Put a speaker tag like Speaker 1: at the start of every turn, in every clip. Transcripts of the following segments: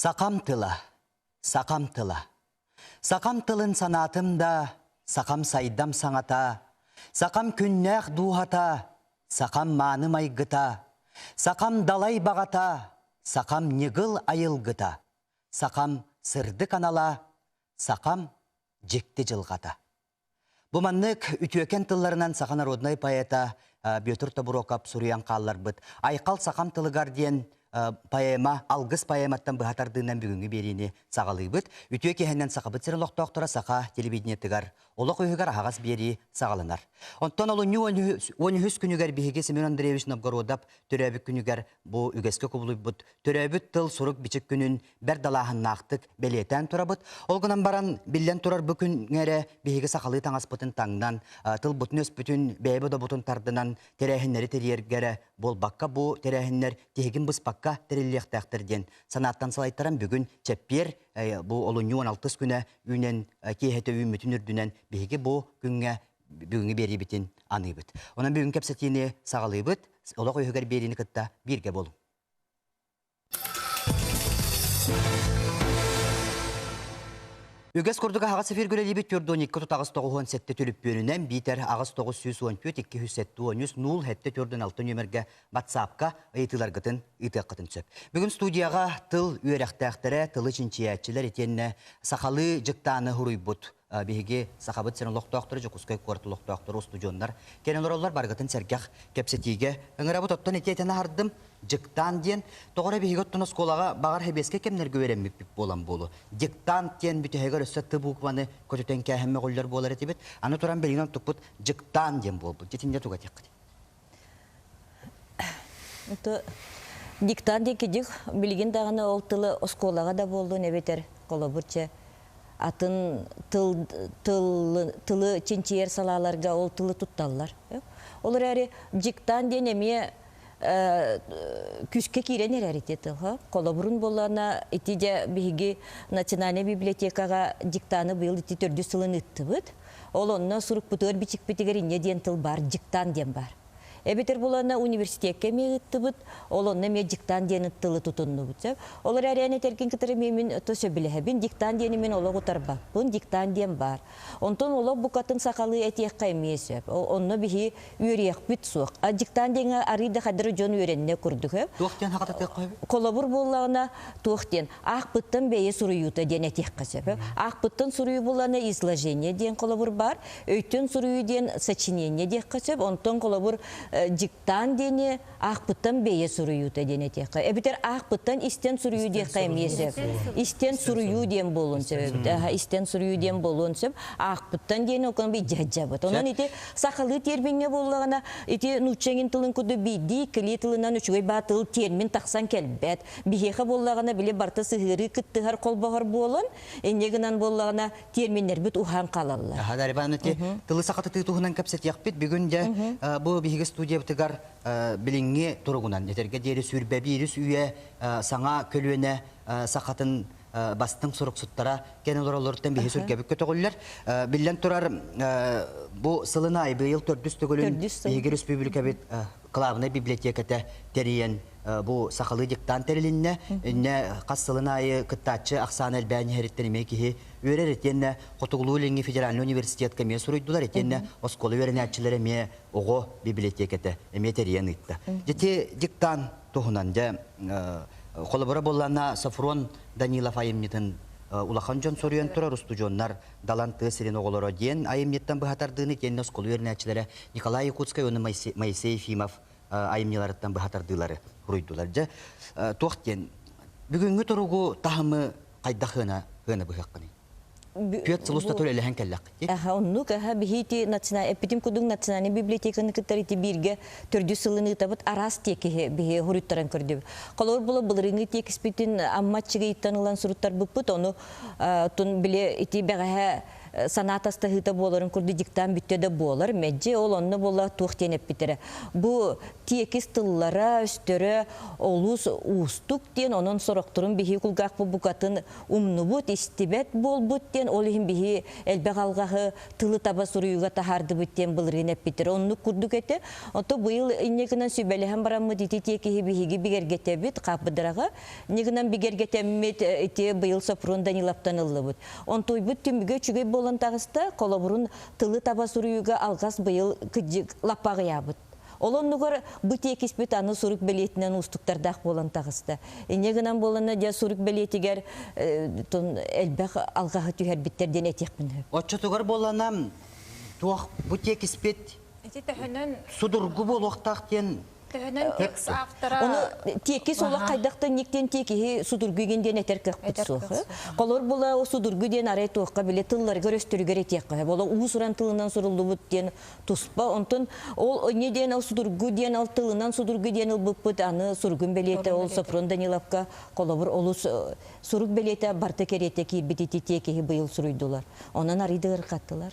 Speaker 1: Сақам тыла, сақам тыла. Сақам тылын санатымда, сақам сайдам саңата, сақам күннәқ дуғата, сақам маны майгыта, сақам далай бағата, сақам негыл айылгыта, сақам сырды канала, сақам жекті жылғата. Бұманнық үтіөкен тылларынан сақа народной поэта Бетур Табурокап Суриян қаллар бұд. Айқал сақам тылығар ден поэма, алғыз поэматтан бұхатардығынан бүгінгі беріне сағалы бұд. Үтіө кехеннен сақа бұтсырын лоқтоқтыра сақа телевидениеттігар. Олық үйігар ағас бері сағалынар. Онтан олы ню 13 күнігер бігеге Семен Андреевич Новгородап төрәбік күнігер бұ үгеске құбылы бұд. Төрәбік тыл сұрық бичік күнін бәр далағын нақтық бәлетен тұра бұд. Олғынан баран білден тұрар бұ күнгері бігеге сақалы таңас бұтын таңдан, тыл бұтын өс бүтін бәйбі да бұтын тардынан терәхінлері терергері бол баққа бұ терәхінлер тегін бұс баққа терелектәқтерден. Санаттан салайттаран бүгін чәппер бұ олы 16 күні үйнен кейхеті үймітін үрдінен бігеге бұ күнге бүгінгі бері бітін аны бұд. Онан бүгін кәпсетіне сағалы бұд, олық өйігер беріні күтті бірге болу. Үгес құрдығы ағас эфир көрелі бет түрді 12 ағас 9-17 төліп бөлінен бейтер ағас 914-207-210 нул хәтті түрдің 6 нөмірге WhatsApp-қа ұйтылар ғытын, ұйтық қытын сөп. Бүгін студияға тыл үйерәқтәқтірі, тылы чинчиятчылар етенне сақалы жықтаны ғұрый бұд. Беге сақабыт сенің лоқтуақтыры, жүкіскай қорты лоқтуақтыры студиондар. Кенен оралар барғытын сәргәқ кәпсетеге. Үңірабы тоттан ететені ардым, жықтан ден. Тоғыра беге оттын осколаға бағар хебеске кемнерге өреммек болан болу. Жықтан ден бүтігер өссетті бұқваны көтетен кәхімме қолдар болар еті бет. Аны тұран белгінен тұқпыт жықтан ден бол. Жетінде тұға тек қыды.
Speaker 2: Жықтан ден кедік білген дағыны ол тылы осколаға да болды, небетер қолы бұрча. Атын тылы чинчиер салаларга ол тылы тутталлар. Олар әрі жиктан денеме күшке кирен әрәрете тылға. Қолабұрын болана етеде бігі национальный библиотекаға жиктаны бұйыл еті түрді сылын үтті бұд. Ол онына сұрық бұтығыр бічік бітігеріне ден тыл бар, жиктан ден бар. Эбетер болана университетке мегітті бұд, ол онына ме диктан дені тылы тұтынны бұд. Олар әрәне теркен кітірі мемін төсі біліғабін, диктан дені мен олы ғытарбақ, бұн диктан ден бар. Онтон олы бұқатын сақалы әтек қаймесі, онына бігі үйрек бүт суық. Диктан дені арыйды қадыры жон үйреніне күрдігі.
Speaker 1: Туқтен хақат әтек қайбы?
Speaker 2: Қолабыр болағына туқтен. Ақ бұттын бәйе сұрыюты ден әтек қасып. Ақ бұттын сұрыю болағына изложение ден қолабыр бар, өйтін сұрыю ден сочинение ден қасып, онтон қолабыр диктан дене ақпыттан бейе сұруюты дене теқі. Әбітер ақпыттан истен сұрую ден қаймесі. Истен сұрую ден болуын сөп. Истен сұрую ден болуын сөп. Ақпыттан дене оқын бей жаджабыт. Онан еті сақалы тербенге болуғана еті нұтчаңын тылын күді бейді, кілі тылынан үшігай батыл термин тақсан кәлбәт. Бейхеқі болуғана біле барты сығыры күттіғар қолбағар болуын. Енегінан болуғана терминер бүт ұхан қалалар.
Speaker 1: Дарибан өте тылы сақаты тұғынан кәпсет яқпет. Бүгінде бұл бейгі студия бітігар біліңге тұрғынан. Етерге дері сүрбе бейріс үйе саңа көлуіне сақатын бастың сұрық сұттара кенел оралырттан бейі сүргебік көті қолылар. Білден тұрар бұл сылына айбы ел төрдісті көлін бейгі республика бет клавына библиотекеті терейен бұл сақалы диктан терілінне қасылына айы күттатшы ақсан әлбәні әреттенеме кейі өрер етенне Қотығылу өліңі федеральный университетке ме сұройдылар етенне осколы өренәтчілері ме оғы библиотекеті әме терейен ұйтты. Жете диктан тұғынан қолыбыра боллана Сафрон Данилов айымнетін улахан жон соруен тұра рустужоннар даланты сирен оғылары ден айымнеттен бұхатардығыны тенне осколы өренәтчілері Николай Якутскай, оны Моисей Ефимов айымнеларыттан бұхатардылары ұройдылар. Тоқтен, бүгінгі тұрғу тағымы қайдақына бұхаққыны? Пьет сылуста төлі әліхен кәлләқ.
Speaker 2: Оннук, бігейті эпидем күдің национальный библиотеканы күттарыты бірге түрді сылыны табыт арас текі біге ғұрыттаран көрді. Қалауыр бұла бұлырыңы тек іспетін амматчыға иттанылан сұруттар бұппыт, оны тұн біле еті бәғаға санат астахыта боларын курды диктан бүттеде болар. Медже ол онны бола туқтенеп битере. Бу тиекис тыллара өстөрө олус устук ден онун сороктурун бихи кулгак бу букатын умнубут истибет болбут ден олихин бихи элбек алгахы тылы таба суруюга тахарды бүттен былырынеп битере. Онну курдук эте. Ото быйыл иннегинен сүбелехен барамы дити тиеки бихиги бигергетебит капыдырага. Негинен бигергетеммет эти быйыл Сафрон Даниловтан ыллыбыт. Он тойбут түмүгө чүгөй болон тагыста колобурун тылы таба суруюга алгас быйыл кыджык лапагыябыт. Олоннугар бытие киспит аны сурук белетинен устуктардах болон тагыста. Инегинен болона же сурук белетигер тон элбек алгахы түһер биттерден этекмин.
Speaker 1: Отчотугар боланам туах бутие киспит судургу болуктак тен
Speaker 3: текст автора.
Speaker 2: Оны теки солақ қайдақта нектен теки судургүйгенден әтеркек бұтсуғы. Қолыр бола о судургүйден арай тоққа біле тыллар көрістірігер етеққа. Бола уысыран тылынан сұрылды бұттен тұспа. Онтын ол неден ал судургүйден ал тылынан судургүйден ал бұппыт аны сұргын белеті ол Сафрон Даниловқа қолабыр олыс сұрг белеті барты кереті ки бітеті теки бұйыл сұрыйдылар. Онан арыдығыр қаттылар.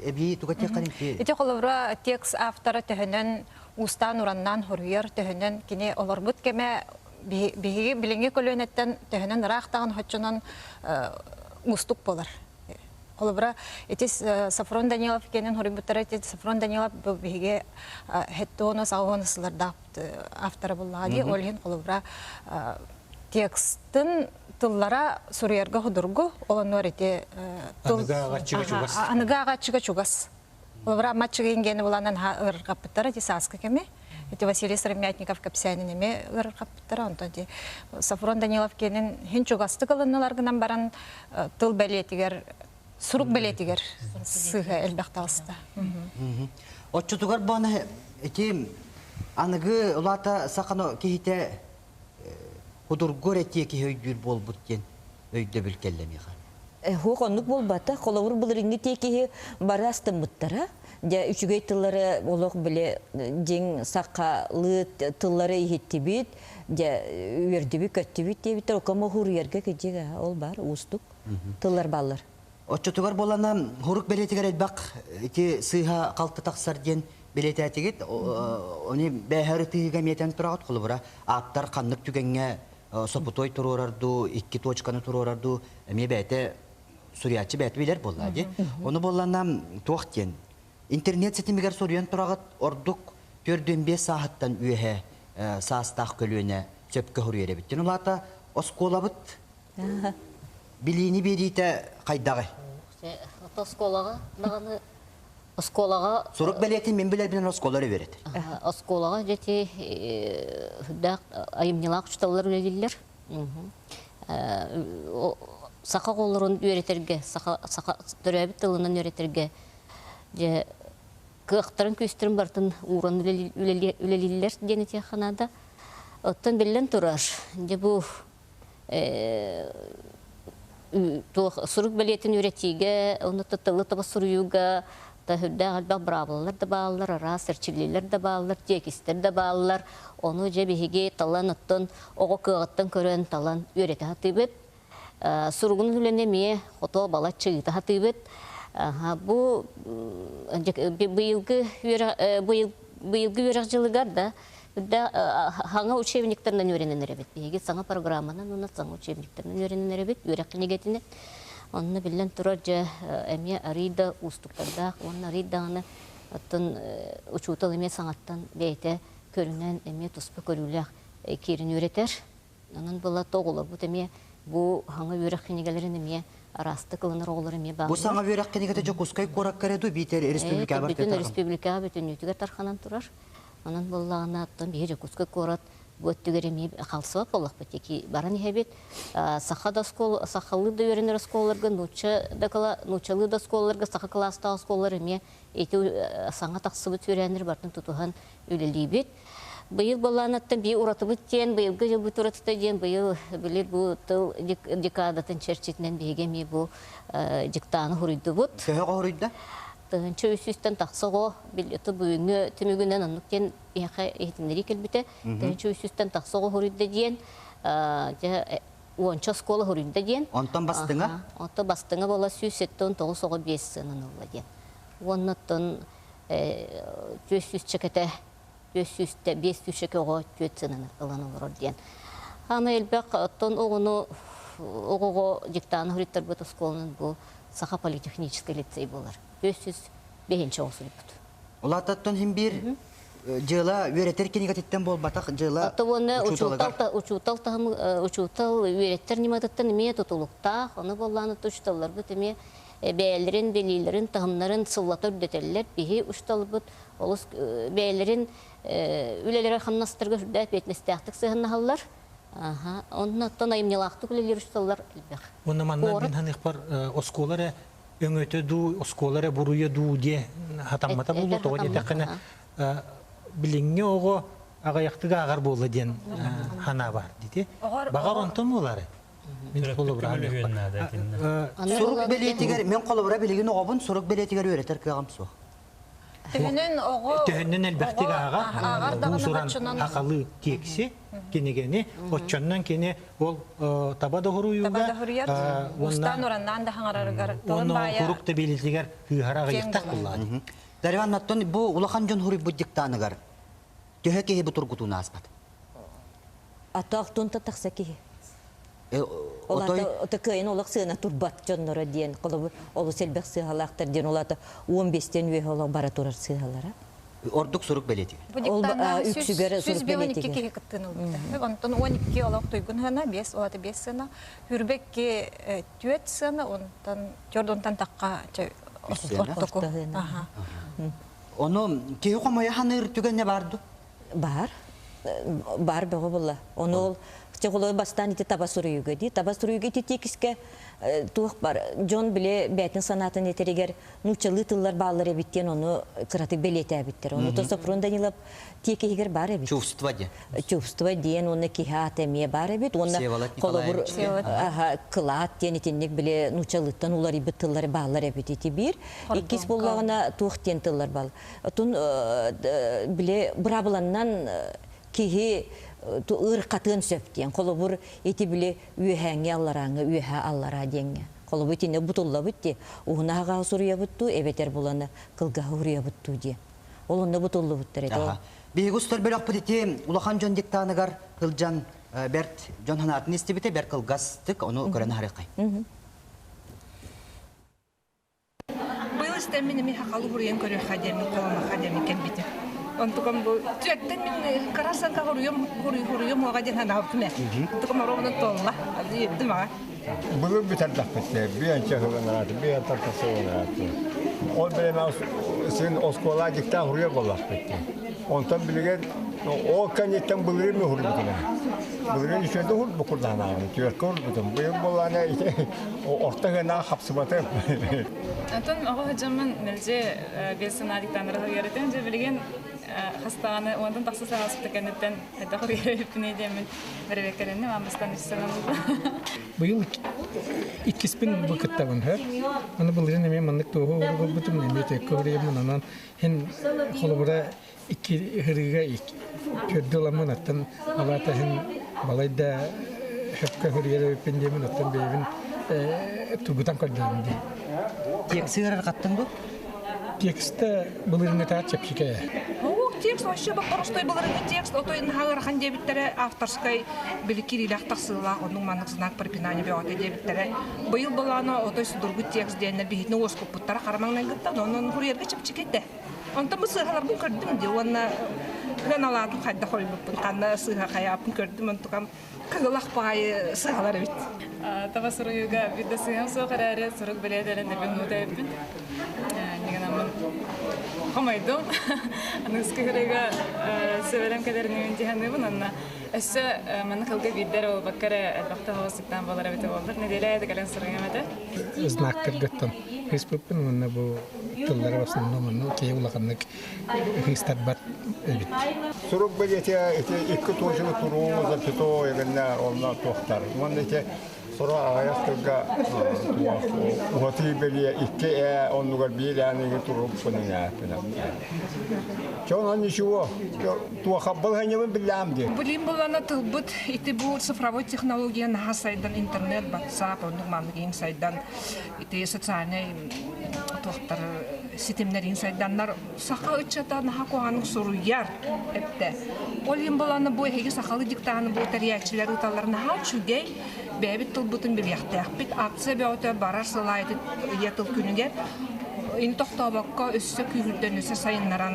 Speaker 1: Эби тугатек канимки.
Speaker 3: Ити коловра текст автора төһөнөн устан ураннан хурьер төһөнөн кине олорбут кеме биги билинге көлөнөттен төһөнөн рахтагын хоччонон устук болар. Коловра ити Сафрон Данилов кенен хурбуттара ити Сафрон Данилов биге хеттоно сагонсларда автора буллаги олген коловра текстин тыллара сурьерга худургу олонор ити аныгага чыга чугас. Олора матчыга ингени буланан ыр капыттара ити саска кеме. Ити Василий Сыромятников капсянин эме ыр капыттара онтон ити Сафрон Данилов кенен хин чугасты кылынналаргынан баран тыл белетигер сурук белетигер сыга элбакталыста.
Speaker 1: Отчотугар бана ити аныгы улата сакано кихите худургор этеки höйдүр болбуттен өйдө билкеллемига.
Speaker 2: Хук оннук болбата, коловур булырыңы теки бара астымыттара. Ja üçügey tılları olok bile jeng saqalı tılları ihittibit, ja üerdibit köttibit debit o kama huriyerge kejega ol bar ustuk tıllar ballar.
Speaker 1: Отчотугар болана хурuk белетигер элбак ити сыйха калты таксар ден билететигит они бехарытыга метен турагат кулбура аттар каннык түгенге сопутой турурарду 2 точканы турурарду эме бете суриячы бет билер боллади. Оны болланам тоқтен. Интернет сетимигер соруян турагат ордук 4-5 сааттан үйе саастак көлүнө сөпкө хурuyere биттин. Улата осколабыт. Билини берите кайдагы.
Speaker 4: Осколага наганы осколага
Speaker 1: Сурук белетин мен билер менен осколары берет.
Speaker 4: осколага жети да айымнылак чуталар үлелилер. Сака колорун үйретерге, сака төрөбүт тылынан үйретерге же кыктарын күстөрүн бартын уран үлелилер денете ханада оттон билен турар. Же бу сурук белетин үйретиге, оны тылы таба суруюга та хүдда алба бравалар да баалар, ара серчилилер да баалар, текистер да баалар, оны же биһиге талан оттон ого кыгыттан көрөн талан үйрете хатыбыт. Суругун хүленеме ото бала чыгыта хатыбыт. Бу быйылгы үйрек жылыгар да хаңа учебниктеринен үйрененер бит. Биһиге саңа программанан уна саңа учебниктеринен үйрененер бит. Үйрек негетине онны билен турар же эме арида устуктарда, онны ариданы аттан учутал эме саңаттан бейте көрүнөн эме туспа көрүлөк кирин үйретер. Анан була тоголор бу эме бу хаңа үйрек негелерин эме арасты кылыныр оголор эме баг.
Speaker 1: Бу саңа үйрек негете жокускай корак кереду битер республика бар.
Speaker 4: Бүтүн республика бүтүн үтүгөр тарханан турар. Анан буллагына аттан бие жокускай корат Боттугер эми калсып болок бетеки баран хебет сахада скол сахалы да үйренер сколларга нучалы да сколларга саха класста сколлар эми эти саңа таксыбы үйренер бартын тутухан үлелибет. Быйыл баланаттан би уратыбыт тен, быйылгы жыл бут уратыта ден, быйыл билер бу тыл декадатын черчетинен бегеми бу диктаны хурuydu бут.
Speaker 1: Көһө хурuydu.
Speaker 4: Тынчы үсүстен таксого билети бүгүнгө түмүгүнөн анныктен яха этимдери келбите. Тынчы үсүстен таксого хурuydu диен, онча школа хүрүндө диен.
Speaker 1: Онтон бастыңа?
Speaker 4: Онто бастыңа бола сүйсеттен 9-5 сынын олла диен. Оннаттан 400 чекете 500 чекеға 4 сынын ылан олар диен. Аны элбек оттон оғыны оғыға диктаны хүреттер бұт школының бұл Саха политехнический лицей болар. 505 оғысын бұт.
Speaker 1: Улататтан хим бир жыла өретер кенегатеттен болбатақ жыла
Speaker 4: учутал өйреттер немататтан еме тұтылықта, оны болланы тұшталар бұт еме бәйлерін, белейлерін, тағымларын сыллатыр дөтелілер, бейі ұшталы бұт, олыс бәйлерін үлелері қамнастырғы жүрді әпетнестіяқтық сығынна қалар. Onun attan ayımnelaqtı güleler üstallar elbək.
Speaker 5: Onu manlar bin hanıq var oskolara öngöte du oskolara buruya du diye hatamata buldu toğa yetekine bilinge oğu ağayaktıga ağar boğla diyen hana var dedi. Bağar ondan mı oları?
Speaker 1: Suruk beletiger men kolabora biligin oğabın suruk beletiger öğretir kıyağım soğuk.
Speaker 5: Tühünün elbette ağa bu soran hakalı tekisi kenegeni otçandan kene ol tabada horuyuga
Speaker 3: ustan orandan da hangarargar
Speaker 5: onu kuruk da belirtiger hühara gayaktak kullanı.
Speaker 1: Darivan natton bu ulakan jon huri bu diktanıgar. Tüheke bu turgutuna aspat.
Speaker 2: Ataqtun tataksakihi. Олата кыйын олақ сыйына турбат жоннора диен, қолы олы селбек сыйғалақтар диен, олата 15-тен өйе олақ бара турар сыйғалара.
Speaker 1: Ордук сурук белети.
Speaker 2: Үксүгері сурук белети.
Speaker 3: 12 кыттын олды. Онтон 12 олақ тойгун хана, 5, олата 5 сына, хүрбекке 4 сына, онтан жордонтан таққа ортоку.
Speaker 1: Оны кейі қомая ханыр түгенне барды?
Speaker 2: Бар бағы бұлла. Оны ол Чеголой бастан ити табасурuyuga ди. Табасурuyuga ити текиске тух бар. Жон биле бәтин санатын етерегер нучалы тыллар баллар эбиттен оны кыраты белете эбиттер. Оны тоса фронданилап текигер бар эбит.
Speaker 1: Чувство де.
Speaker 2: Чувство ден оны кихат эме бар эбит. Оны колобур кылат тенетинник биле нучалыттан улар эбит тыллар баллар эбит ити бир. Иккис боллагына тух тен тыллар бал. Тун биле брабыланнан кихи ырқатын сөптен, қолыбыр еті біле үйәңе аллараңы, үйәңе аллара денге. Қолыбы тіне бұтылла бұтте, ұғынаға сұрыя бұтту, әбетер боланы қылға ұрия бұтту де. Олында бұтылла бұттыр еді.
Speaker 1: Бейгустар бір ақпыт ете, ұлақан жон диктанығар қылжан бәрт жон ханатын естебіте бәр қылғастық, оны көрін харықай.
Speaker 6: Бұл істемені мен хақалы бұрыен көрі қадемі, қолама қадемі кәлбеті. Онтукам бу түөттен мен карасанка хуруйум ага ден хапме. Онтукам ровно толла. Алды еттим ага.
Speaker 7: Бу битер дакпетте. Биянча хыгынат, биян тартасыгынат. Ол белем сен оскола дикта хуруя боллакпетте. Онтан билген о канеттен булырым хуруйдуна. Булырым ишенде хур букурдана. Түөккөр бутум. Бу болана ортагына хапсыбаты.
Speaker 8: Антон ага жаман мелже бесина диктанырга яратын же билген хастаны ондан тақсы сағасып текенеттен әдіғыр ерепіне демін бірбекеріне мамыстан үстінен болды.
Speaker 9: Бұйыл иккеспен бұқыттабын ғар. Аны бұлырын әме маңдық тоғы оғыр бұтым немете көреймін анан хен қолыбыра икки ғырыға көрді оламын аттан алата хен балайда хөпка ғырыға өпен демін аттан бейбін тұргутан көрдім де.
Speaker 1: Тексігер қаттың бұл?
Speaker 9: Тексті бұлырын әтәғат чепшіке.
Speaker 6: Текст вообще простой был текст, а то и нагархан дебиттере авторской были кириллях тахсыла, он манок знак препинания биоты дебиттере. Был была она, а то есть другой текст, где на бегит на оску путара харманная гта, но он хурьерга чепчикете. Он там сыграл бун кардим, где он канала тут хадда хой бун канна сыграл хая бун кардим, он tukam кагалах пай сыграл ревит.
Speaker 8: Табасуруюга видосыгам соқараре сурук беледерен дебен мутайбин. Нигенамын хамайдым. Аныскыгырыга севелем кадерни имтиханыбын анна. Эссе мана кылга виддер ол баккаре албакта хавасыктан балара бите болдыр. Неделе декален суругамады.
Speaker 9: Знак кыргыттым. Фейсбуктан мына бу тыллары басын номерну кей улаканнык христат бар эбит.
Speaker 7: Сурук белете эти икки тожылы туруу запито егенне онна тохтар. Мон эти Sonra ayakkabıga uhati beliye iki onluğa bir yani turup bunun yapına. Çoğun işi o. Tuğa kabbal hanyamın billam diye.
Speaker 6: Bilin bulana tılbıt iti bu sıfıravoy teknolojiya naha saydan internet WhatsApp onun manlıgın saydan iti sosyalne tohtar sistemlerin saydanlar saka uçata naha kohanın soruyar hepte. Olin bulana bu hegi sakalı diktanı bu teriyatçiler utalar naha çügey bebit tılbıtın bir yahtayaq bit atsa beote barar salaydı yatıl günüge ini tohtabakka üssü kühülden üssü sayınlaran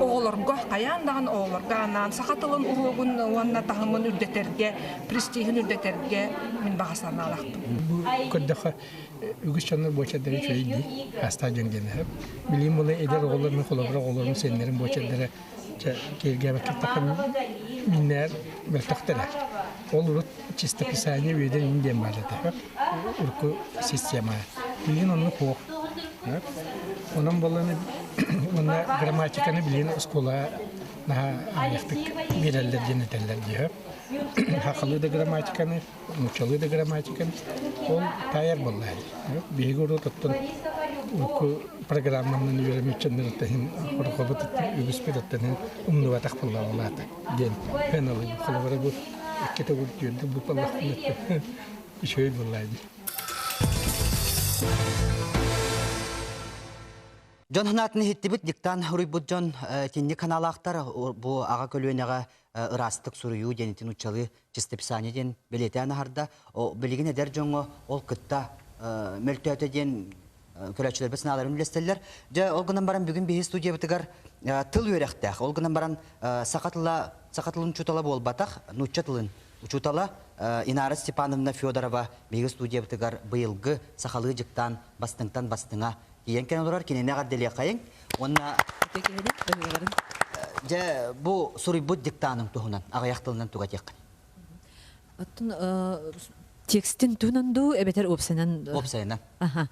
Speaker 6: oğulurga, kayandan oğulurga anan sakatılın uğugun vanna tahımın ürdeterge, prestihin ürdeterge min bahaslarına alaktım.
Speaker 9: Bu koddaha ügüç çanlar boçadları çöydi. Hasta jöngene hep. Bilim bunu eder oğullarını kolabra oğullarını senlerin boçadları kelge vakit takım minler beltaktara. Olur çista pisanya büyüden indem vardı hep. Urku sistema. Bilin onu ko. Onun balını ona gramatikanı bilen oskola naha ayaktık biraller deneteller diye. Hakalı da gramatikanı, muçalı da gramatikanı ol tayar vallahi. Bir guru tuttun oku programının yürüme için tahin horkobat ügüspet tahin umnu vatak vallahi vallahi gen penalı kalabalık bu kita udyun bu Allah şöyle vallahi.
Speaker 1: Жон ханатын хиттибит диктан хуруйбут жон тинни каналактар бу ага көлүөнага ырастык сурую денитин учалы чистеписание ден билетяна харда билигин эдер жоңго ол кытта мөлтөтө ден көрөчүлөр бесиналарын билестелер же олгунан баран бүгүн бии студия битигар тыл үйрөктак олгунан баран сакатылын чутала болбатак нучча тылын учутала Инара Степановна Федорова бии студия битигар быйылгы сахалы жыктан бастыңа Иен кен олар кинене гадделе кайын. Онна же бу сурибут диктанын тухунан агаяктылынан туга тек.
Speaker 10: Аттын текстин тунанду эбетер опсенан.
Speaker 1: Опсенан.
Speaker 10: Аха.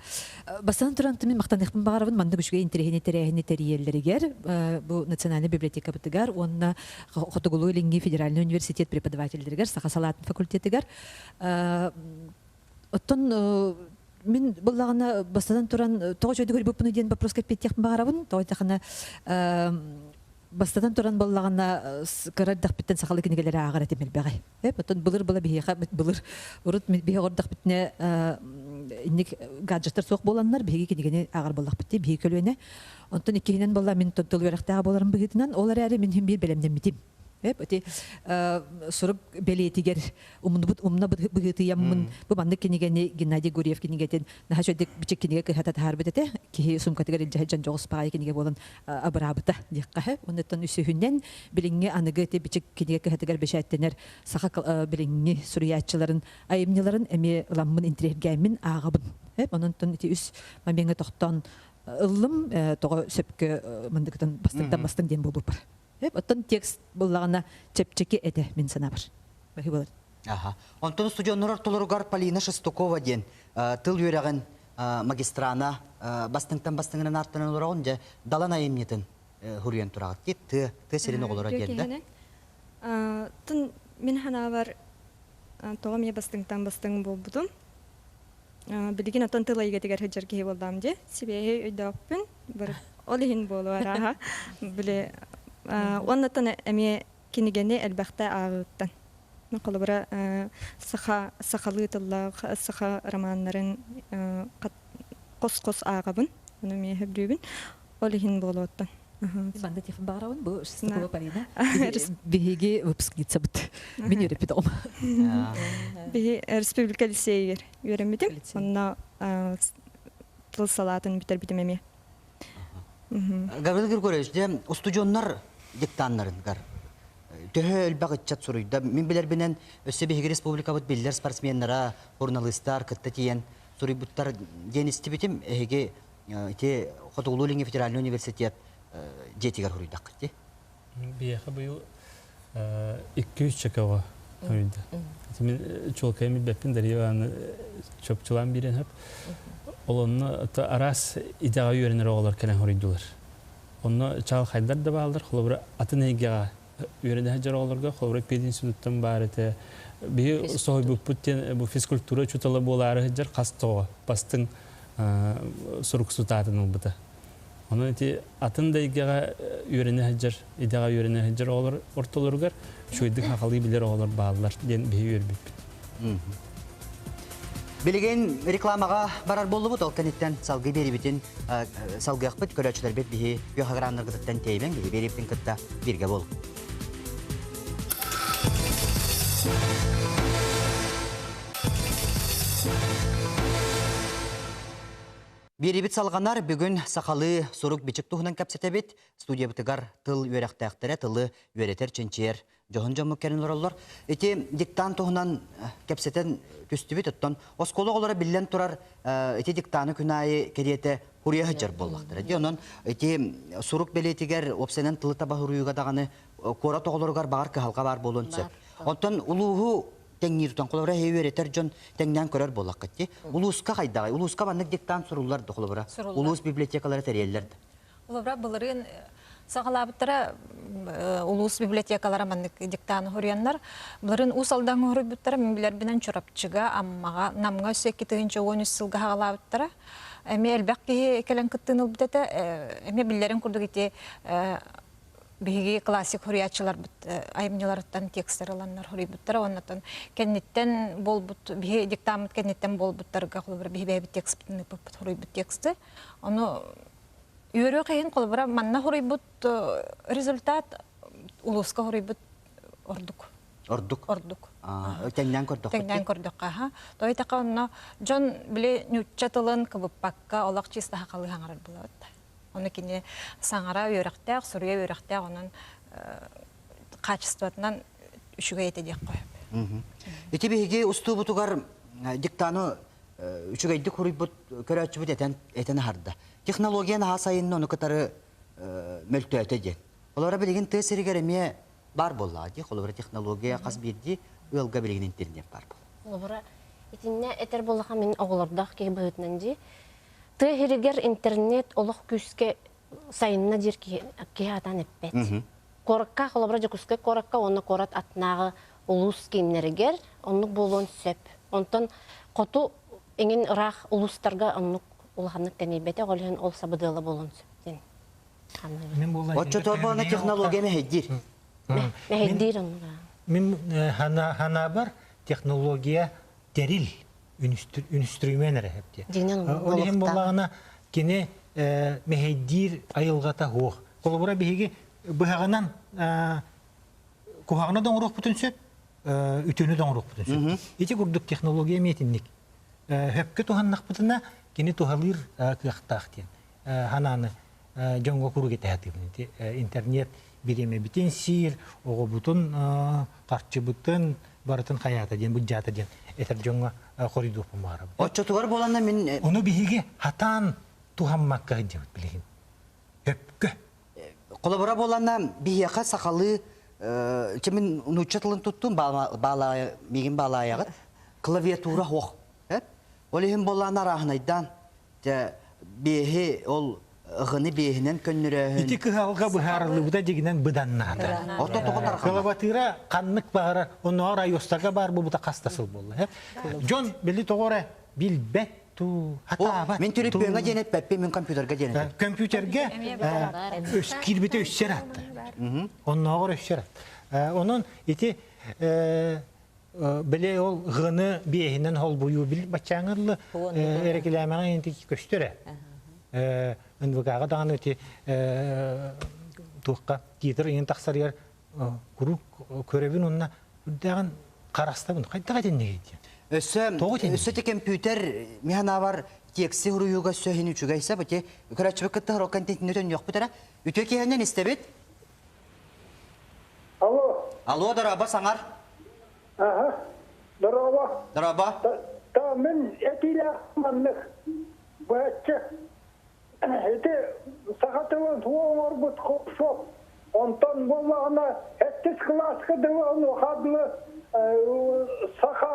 Speaker 10: Бастан турантымын мактаныктын багарабын манда күшгө интерехине териеллеригер бу национальный библиотека битигар, онна Хотогулу Линги федеральный университет преподавательдеригер, сахасалатын факультетигер. Оттон Мен буллагана бастадан туран тогож өйдөгөр бупуну ден вопрос кепеттек багарабын. Тогойдахана бастадан туран буллагана караддак биттен сахалы кинегелер агарат эмелбеги. Потон булыр була бихиха булыр урут бихи гордак битне инник гаджеттер сок боланнар бихи кинегене агар буллак битти бихи көлөне. Онтон икинен булла мен тотул верактага боларым бигитинен олар ари мен хим бир белемден битим. Öte sorup beletiger umna bıgıtı yamın bu bandık kinigeni Gennady Guryev kinigeten daha şöyle biçik kinige kıhatat harbedete ki sum kategori jahan joğuz pay kinige bolan abrabıta diqqahe ondan üsühünden bilinge anıgıte biçik kinige kıhatagar beşayettener saha bilinge suriyatçıların ayımnıların emi lamın intergergemin ağabın hep ondan iti üs mamenge tohtan ıllım toğa söpkö mandıktan bastın den bulup var. Hep otan tekst bullarına çepçeki ede min sana var. Bahi bulur.
Speaker 1: Aha. Ondan stüdyonlar tolorgar Polina Shestokova den tıl yüregen magistrana bastından arttan olunca dalana emniyetin huriyen turagat gitti. Teselini olarak geldi.
Speaker 11: Tın min hana var toğam ya bastından bulbudum. Bilgin otan tıla yigeteger hıcar ki boldam je. Sibehe ödapın bir olihin bolu var aha. Bile Ondan emi kinigeni elbette ağıttan. Kolabora sakalı tıllar, saka romanların kos ağabın. Onu mi hebrübün. Olihin bolottan.
Speaker 10: Ben de tefin bağırın bu Shestokova Polina. Bihigi выпуск sabit. Ben yürüpüdüm.
Speaker 11: Bihi Respublika Liseyi yürümedim. Onunla tıl salatını bitirbidim emi.
Speaker 1: Gabriel Grigorьевич, de stüdyonlar diktanların gar. Töhöl bagıtçat suruyda. Min biler binen Össebihigi Respublika bud biller sportsmenlere, jurnalistler, kıtta tiyen suributlar denisti bitim. Ehege ite Хотогулу Линги федеральный университет жетигер хурuydak.
Speaker 12: Biyaha bu 200 çakava huruyda. Şimdi çolkayımı bepin derivanı çöpçülan birin hep. Olanı aras ideal yörenler oğlar kelen huruydular. Onu çal haydar da bağlıdır. Kolabra atın heygağa үйренеһе жер оларга холбрак пединституттан бар эте би сой бу путтен бу физкультура чутала болары жер кастоо бастың суруксутатын улбыта. Оны эти атын дайгага үйренеһе жер идега үйренеһе жер олар ортолоргар шуйдык хакалы билер олар баалар ден би үйрбүп.
Speaker 1: Билеген рекламага барар болду бут, ол кенеттен салгы берибитин салгыакпыт көрөчүлөр бет бихи гыаграныргыттан тейбен бихи бериптин кытта бирге бол. Берибит салганар бүгүн сакалы сурук бичик тухунан капсетебит, студия бытыгар тыл үйрөктөктөрө тылы үйрөтер ченчер жохон жомуккерин ороллор. Эти диктант тухунан капсетен түстүбүт оттон оскологолора биллен турар эти диктаны күнайы керете хурия жер боллактыр. Дионон эти сурук белетигер опсенен тылы таба хуруюга даганы кора тоголоргар багар калга бар болончу. Оттон улугу теңниртен колора хейверетер жон теңнен көрөр болаккатти. Улуска кайдагай, улуска баннык диктант сурулар дохолора. Улус библиотекалары тереллерди.
Speaker 3: Улубра булырын сагалабыттара улус библиотекалара маннык диктаны хуряннар. Булырын усалдан хурбуттара мен билер бинен чурапчыга аммага намга секитинче 13 сылга хагалабыттара. Эми элбекки келен кыттын улбутата эми биллерин курдук ити биги классик хуриячылар айымнялардан текстер аланнар хурибуттар оннан кеннеттен болбут биги диктамт кеннеттен болбуттарга колбур биги бебит текстин пут хурибут тексти аны үйрө кыйын колбура манна хурибут результат улуска хурибут ордук теңнен көрдүк ха тойтака онно жон биле нүччатылын кыбыппакка олак чиста хакалы хаңарар булат. Оны кине саңара үйрәктәк, сурыя үйрәктәк онын качествотынан үшіге ете дек қойып.
Speaker 1: Эти беге усту бутугар диктаны үшіге еді құрып бұт көрәтші бұт әтені харды. Технологияны хасайынны оны кытары мөлті әті ден. Олара білеген тәсірігер әме бар болла. Олара технология қас берді, ұялға білеген интернет бар бол.
Speaker 4: Олара етіне әтер болаға мен оғылардақ кей бұғытынан де. Тыгеригер интернет олох күске сайынна дир ки атан эппет. Коракка холобра жакуске коракка онны корат атнагы улус кимнеригер онны болон сөп. Онтон коту эңин ырах улустарга онны улаханнык тенебете олен ол сабыдыла болон сөптен.
Speaker 1: Отчо торбана технология мехеддир.
Speaker 4: Мехеддир онны.
Speaker 5: Мен хана бар технология терил. Инструментер хепте. Олеген болағына кене мехеддир айылғата хоқ. Қолыбыра беге бұғағынан құғағына доңырақ бұтын сөп, үтіні доңырақ бұтын сөп. Еті күрдік технология метіннік. Хөпке туғаннақ бұтына кене туғалыр қияқтақтен. Хананы жоңға күру кеті әтігін. Интернет береме бітін сир, оғы бұтын қарчы бұтын, барытын қаяты ден, бұджаты ден. Этер жоңға коридор помара.
Speaker 1: Отчотугар боланна мен
Speaker 5: Оны биге хатан тухаммакка деп билген. Өпкө.
Speaker 1: Колобора боланна бияка сакалы чемин нучатлын туттум бала мигин бала аягы клавиатура хох. Олехин боланна рахнайдан те бихи ол гыны бихинен көннөрөһүн.
Speaker 5: Ити кыгалга бухарлы буда дегенен быданнады.
Speaker 1: Ото токотар
Speaker 5: клавиатура каннык багара оны райостарга бар бу бута кастасыл болду. Жон били тогора билбетту хата.
Speaker 1: Мен төрөппөнгө женет пеппе мен компьютерге женет.
Speaker 5: Компьютерге кирбите өссөр атты. Онногор өссөр атты. Онун ити биле ол гыны бихинен хол бую бил бачаңырлы эрекилемени инти көстөрө. Ынвыгага даган өте туққа кетір ең тақсарияр күру көребін онына даган қарастабын. Қайда қайден неге дейін?
Speaker 1: Өсі компьютер механа бар текси ұруюға сөйін үшіға есе бұте көрәтшібі күтті ғыру контентін өтен жоқ бұтыра. Үте кейінен істебет? Алло, дараба саңар? Дараба?
Speaker 13: Та мен әтейлі ақманлық бұәтші. Эти сахатыван туомар бут копшоп. Онтон болағына әттіс класқа дываны қадлы саха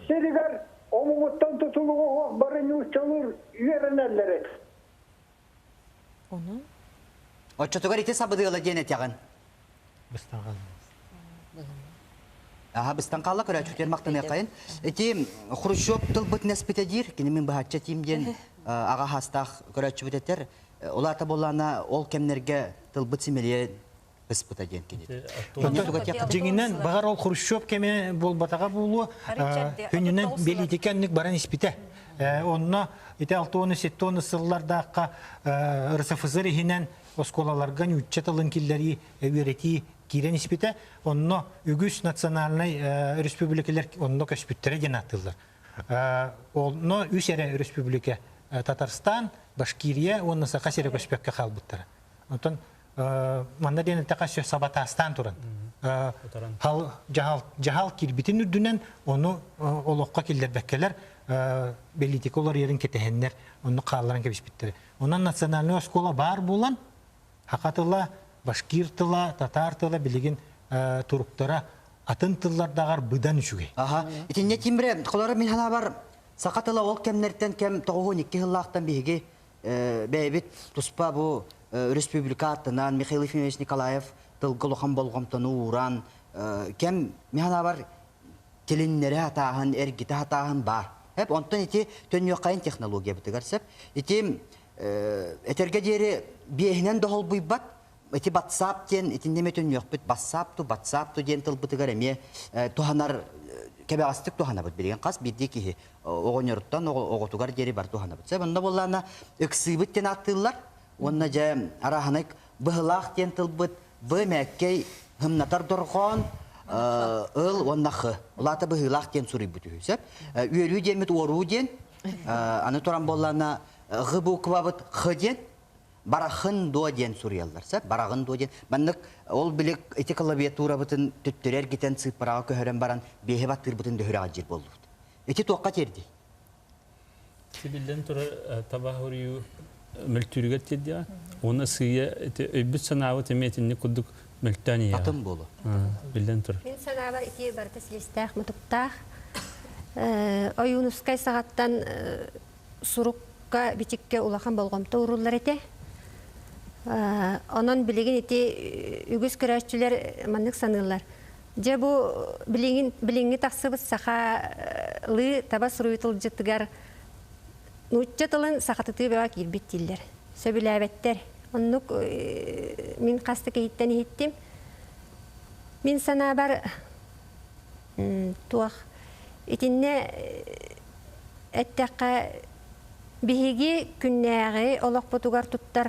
Speaker 13: серігер омуғыттан тұтылуға барын ұшчалыр үйерінәлері.
Speaker 1: Отчотугар ите сабыдығылы денет яғын?
Speaker 5: Быстан қалмыз.
Speaker 1: Быстан қалла көрәчүтер мақтан яқайын. Эти Хрущев тылбыт неспетедир, кенемен бахатча тимден аға хастақ көрәчү бітетер. Олата болана ол кемнерге тылбыт симелие быспыта ден кенет.
Speaker 5: Жеңінен бағар ол Хрущев кеме бол батаға болу, хүнінен белитекенлік баран испите. Онына ете 6-7 сыллардаққа РСФСР ихінен осколаларға нүтче тылын келдері өрети кирен испите. Онына үгіс национальный республикалар онына көспіттері ден аттылдар. Онына үс әрі республика Татарстан, Башкирия, онына сақа сері көспекке қалбыттары. Онтан манда дені тақасы Сабатастан тұрын. Жахал кирбитин үрдінен оны олыққа келдер бәккелер белитик олар ерін кетехеннер, оны қалаларын кебіспіттері. Онан национальный оскола бар болан, хақатыла, башкир тыла, татар тыла білеген тұруптара атын тыллардағар бұдан үшуге.
Speaker 1: Итинне тимбре, қолары мен хана бар, сақатыла ол кемнерден кем тоғуын 2 жыллақтан бейге бәйбет тұспа бұл республика аттынан Михаил Ефимович Николаев тылғылыған болғымтыны уран кем механа бар келіннері атағын, әргеті атағын бар. Хеп онтан ити төньеқайын технология бітігерсеп. Ити әтерге дері бейінен доғыл бұйбат, ити батсап ден, ити неме төньеқ біт, батсапту ден тыл бітігер әме туханар кәбе астық тухана бұд берген қас бірді кейі оғын өрттан оғытуғар дері бар тухана бұд. Сәп, онда болағына үксі біттен аттылар, онна жа араханық бұғылақ ден тыл бұд, бұ мәккей хымнатар дұрған, ыл оннақы. Олата бұғылақ ден сұрый бұд үйсеп. Үйелі демет ору ден, аны тұран болағына ғыбы ұқыба бұд ғы ден, барахын до ден сұрыялар. Барағын до ден. Баннық ол білік эти клавиатура бұтын түттірер кетен цифраға көхерен баран бейе баттыр бұтын дөһіраға жер болды. Эти тоққа терді.
Speaker 12: Сибилден тұры табағырыю мүлтүрігет деді. Оны сүйе өйбіт санауы теметінні күдік мүлттәні.
Speaker 1: Атын болу.
Speaker 12: Білден тұр.
Speaker 14: Мен санауы ете барды сілестәқ мұтықтақ. Ойынускай сағаттан сұруққа бітікке улақан болғамты ұрулар ете. Онын білеген ете үгіз көрәшчілер маннық санылар. Же бұл біліңі тақсыбыз сақалы таба сұруйтыл жыттығар нұтчы тылын сақатыты бәуа кербеттілер. Сөбіләбеттер. Оннық мен қасты кейттен еттім. Мен сана бар туақ. Етінне әттәққа бігеге күннәғі олақ бұтығар тұттар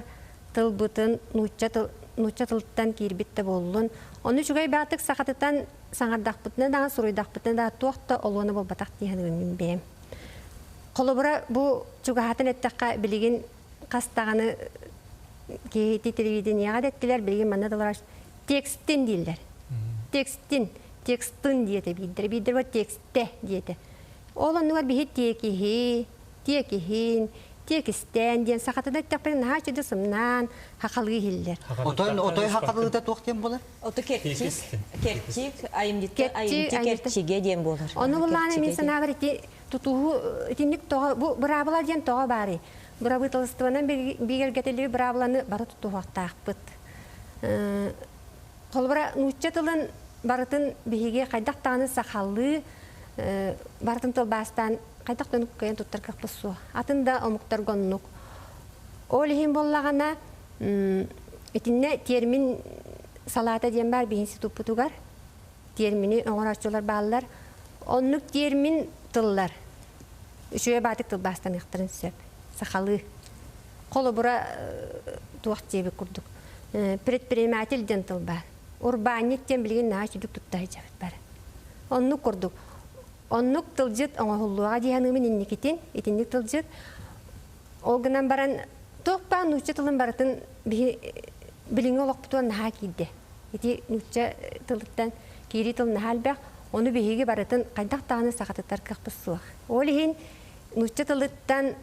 Speaker 14: тылбытын нұтча тылттан кербетті болуын. Оны жүгай бәтік сақатыттан саңардақпытына дағы сұруйдақпытына дағы туақта олуыны бол батақ дейін мен бәйім. Қолыбыра бұл жүгахатын әттәққа білеген қастағаны кейті телевиденияға дәттілер білеген маңна далар текстін дейлер. Текстін дейті бейдір бар текстте дейті. Ол онуар бейі текихин, текістен дейін сақатыда әттәқпен наға жүді сымнан хақалғы хелдер.
Speaker 1: Отой хақалығыда тоқтен болар?
Speaker 2: Оты кертик, айымдетті кертчиге дейін болар.
Speaker 14: Оны бұлланы мен сана бар тұтуғы етіндік тоға, бұрабыла дейін тоға бары. Бұрабы тылыстығынан бігергетелі бұрабыланы бары тұтуғы ақтақпыт. Қолбыра нұтча тылын барытын бігеге қайдақтағаны сақалы барытын тыл бастан қайдақ төнік көйен тұттар қақпы су. Атында омықтар гоннық. Ол ең болағана етінне термин салата дейін бар бейінсі тұппытуғар. Термини оңыр ашчылар балылар. Оннық термин тыллар. Үшуе батық тыл бастан иқтырын сөп. Сақалы. Қолы бұра туақ жебі күрдік. Предпринимателден тыл бар. Урбанеттен білген наға жүдік тұттай жабыт бар. Оннық күрдік. Оннық тылжыт оңағылуға дейінімін иннекетін, етіндік тылжыт. Олғынан баран тоқпа нұтча тылын баратын біліңі олық бұтуан наға кейді. Еті нұтча тылыттан кейри тыл нағал бәқ, оны бейге баратын қайдақ тағаны сақатыттар қақпыз суақ. Ол ең нұтча тылыттан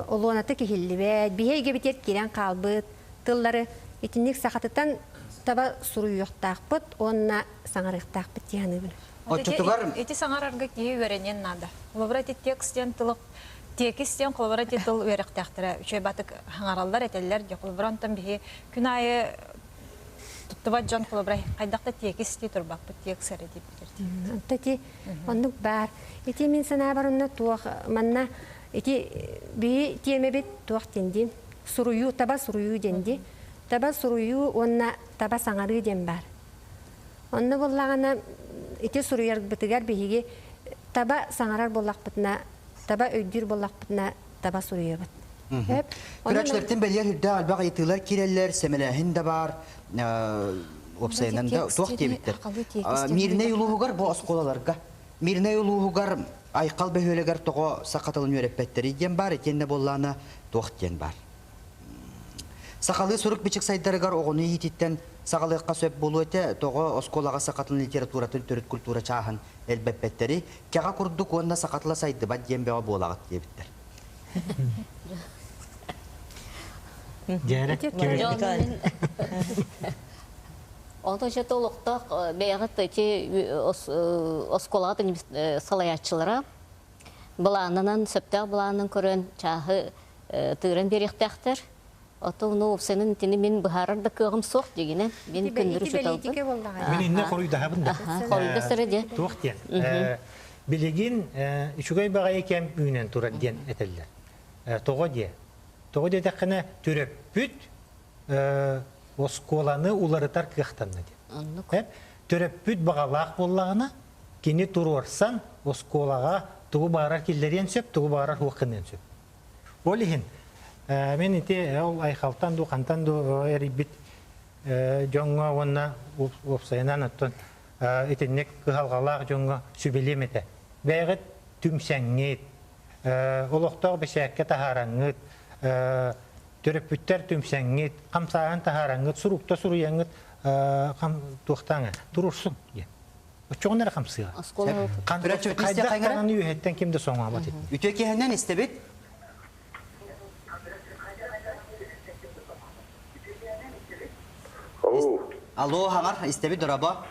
Speaker 14: олуанаты кехілі бәд, бейге бітер керен қалбыт, тыллары етіндік сақатыттан таба сұру yoқтақпыт, онына саңарықтақпыт дейінімін.
Speaker 3: Эти саңарарға кейі өренен нады. Олабыра текстен тылық, текістен қолабыра тыл өріқтақтыра. Үшөй батық хаңаралдар әтелер, қолабыра онтан бейі күн айы туттуба жон холобрай кайдакта текисти турбак бу тек сары дип билерди.
Speaker 14: Тати оннук бар. Ити мин сана барынна туох манна ити би теме бит туох тенди. Сурую таба сурую денди. Таба сурую онна таба саңары ден бар. Онны боллагана ити суруяр битигер биһиги таба саңарар боллак битна, таба өйдүр боллак битна, таба суруя бит.
Speaker 1: Күрәчләртен бәләр хидда албага итиләр кирәләр, сәмәләһен дә бар. Опсайнан да туак дебиттер. Мирне юлугар бу осколаларга. Мирне юлугар айкал бәһөлегәр того сакатылын йөрәппәттәр идән бар, икәнне боллана туак дигән бар. Сакалы сурук бичик сайдарыгар огоны хититтен сагалыкка сөп болу эте того осколага сакатын литературатын төрөт культура чаһын элбеппеттери кага курдук онда сакатла сайды бат дембега болагат дебиттер.
Speaker 5: Жәрәк кеме.
Speaker 4: Онда жете олуктак бәягат эти осколатын салаячылара буланынан сөптәк буланын көрөн чаһы тырын беректәхтер. Ото ну сенин тини мен бахарда көгüm соқ дегене мен көндүрү шуталды.
Speaker 5: Мен инне корuyda хабында.
Speaker 4: Корuyда сырыды.
Speaker 5: Туактен. Билеген ишугай бага екем үйнен тура ден этеллер. Того де. Того де такына төрөппүт осколаны уларытар кыхтанны де. Төрөппүт багалак боллагына кини турурсан осколага тугу барар киллерен сөп, тугу барар хуакынен сөп. Олихин мен ите ол айхалтан ду кантан ду эрибит жоңга онна опсайнан оттон итеннек кыhalгалак жоңга сүбелемете. Бәгыт түмсәңнет, олоқтор бешәккә тахараңыт, төрөпүттер түмсәңнет, камсаган тахараңыт, сурукта суруяңыт кам туктаңа. Турурсун. Очоңнар камсыга. Кайдан үйһеттен кимде соңга бат.
Speaker 1: Үтөкеһеннән истебит. Алло, хаңар, истебит дораба.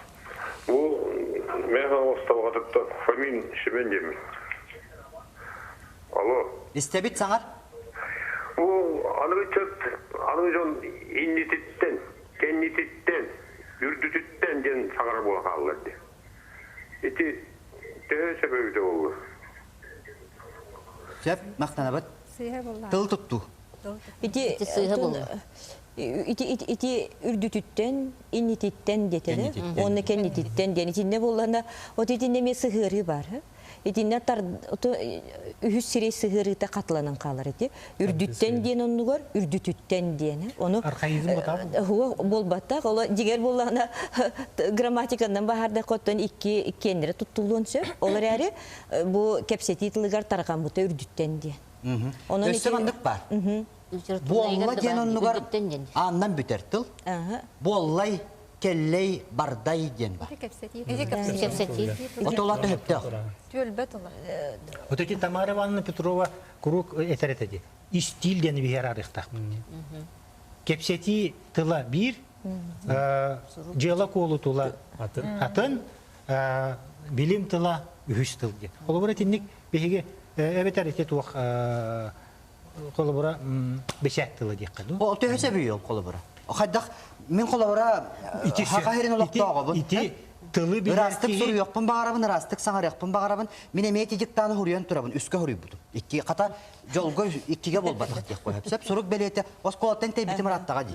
Speaker 15: Мен оставгатта фамин шибендем. Алло.
Speaker 1: Истебит саңар.
Speaker 15: Аны жон иннититтен, кеннититтен, үрдүтүттен ден саңар була калды. Эти себеби болду.
Speaker 1: Сеп, мактанабат. Тыл тутту.
Speaker 2: Ити сыйга болду. Ити үрдүтүттен, иннититтен детеле. Оны кеннититтен ден итинне боллана, от итинне ме сыгыры бар. Итинне тар үһүс сире сыгырыта катланан калар эти. Үрдүттен ден оннугар, үрдүтүттен ден. Оны
Speaker 5: архаизм бата.
Speaker 2: Хуа болбатта, ола дигер боллана грамматикадан бахарда коттон икки кендере туттулуун сөп. Олар яри бу кепсети тылыгар тарган бута үрдүттен ден.
Speaker 1: Онун өстөмандык бар. Болла ден оннугар андан бүтер тыл. Боллай келлей бардай ден бар.
Speaker 14: Кепсети.
Speaker 1: Отолаты хөптө.
Speaker 3: Түлбет ола.
Speaker 5: Вот эти Тамара Ивановна Петрова круг этеретеди. И стиль ден виерарыхтак. Кепсети тыла бир, жела колу тула атын, билим тыла үһүс тыл ден. Олбура тинник беге эбетер эте туак колобура бешек тылы дек каду.
Speaker 1: Ол төһөсө бүйөл колобура. Хаддак мен колобура хакахерин олоктогу.
Speaker 5: Ити тылы билер
Speaker 1: растык сур жокпун багарабын, растык саңар жокпун багарабын. Мен эмети жиктаны хурuyан турабын, үскө хуруй бутум. Икки ката жолго иккиге болбатак деп коюп. Сеп сурук белете осколаттан тебитим раттага ди.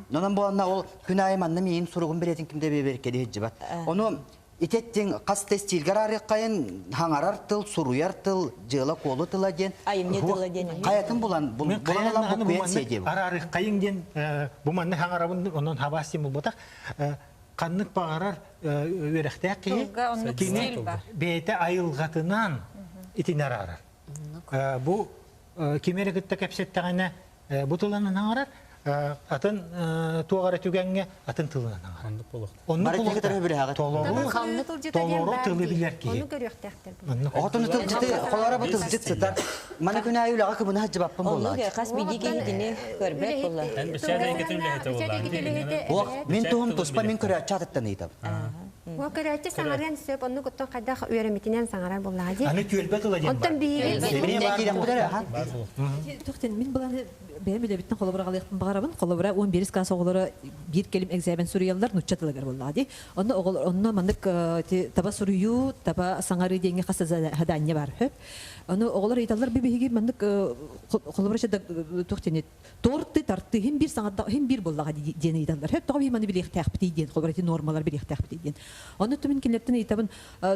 Speaker 1: Нонан боланна ол күнайманны мен суругун беретин кимде беркеди хижбат. Ону итеттин касты стилгар арыккайын хаңарар тыл, суруяр тыл, жыла колу тыла ден.
Speaker 2: Айымне тыла ден.
Speaker 1: Каятын булан бу куен седе.
Speaker 5: Арарыккайын ден бу манны хаңарабын онон хабастим булбатак. Каннык багарар өрехтәк кини бейте айылгатынан итинер арар. Бу кимерегитте кепсеттегене бутуланын аңарар, атын туагара түгәнгә атын тылынан аңарар. Онны толору тылы билер ки.
Speaker 14: Оны көрөктәктер.
Speaker 1: Отын тылжыты, колара бутыл жытсытар. Мана күнә аюлага кыбына хаҗыбаппын булла.
Speaker 2: Онны кас бидиге идине көрбәк булла.
Speaker 12: Эн бешәдә гетүле хәтә булла.
Speaker 1: Мен туһум туспа мен көрә чатыттан ыйтам.
Speaker 14: О көрәтте саңаран сөп онны көттөн кайда үйрәмитинен саңарар буллады.
Speaker 5: Аны түлбәт ула ден.
Speaker 14: Онтан биһиги
Speaker 10: Тохтен мин буланы бәм биле биттен колобра галыктын багарабын. Колобра 11 класс оглары бир келим экзамен сурыялар нуччатылар буллады. Онны огыл онны мандык таба сурыю, таба саңары деңге хаса хаданья бар. Оны оғылар айталар бебеге мандык колобрача тохтен торты тарты хим бир саңарда хим бир буллага ден айталар. Хеп тагы маны билек тәхпит ден, колобрати нормалар билек тәхпит ден. Оны төмен кинлектен айтабын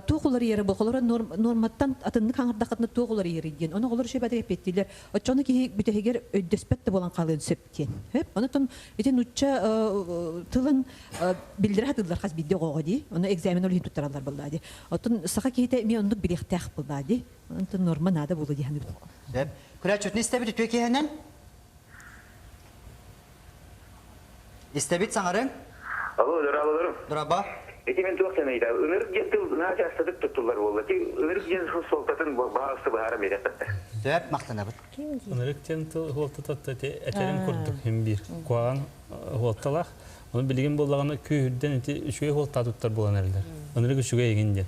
Speaker 10: тугулар йөрө бу колора норматтан атынны каңарда катны тугулар йөрө ден. Оны оғылар шебәдә петтиләр. Очоны ки бүтәгәр өддөспәтте булган калын сөптен. Хеп аны тон итен учча тылын билдер хатылар хас бидде гогоди. Оны экзамен олы туттаралар булды. Отын саха ките ми ондук билек тәх булды. Антон норма нада булды дигән.
Speaker 1: Деп, күрәчөтне истәбит төкеһеннән. Истәбит саңарың?
Speaker 16: Алло, дөраларым.
Speaker 1: Драба.
Speaker 16: Мен тоқтан айда. Өмір жеттіл наша астадық тұттылар болды. Өмір жен солтатын бағысты бағара меретті.
Speaker 1: Деп, мақтана бұд.
Speaker 12: Өмір жен солты тұтты, әтерін көрдік hem bir. Қуаған солталақ. Оны білген болдағаны күйірден үшіге солта тұттар болан әрілер. Өмір үшіге егінден.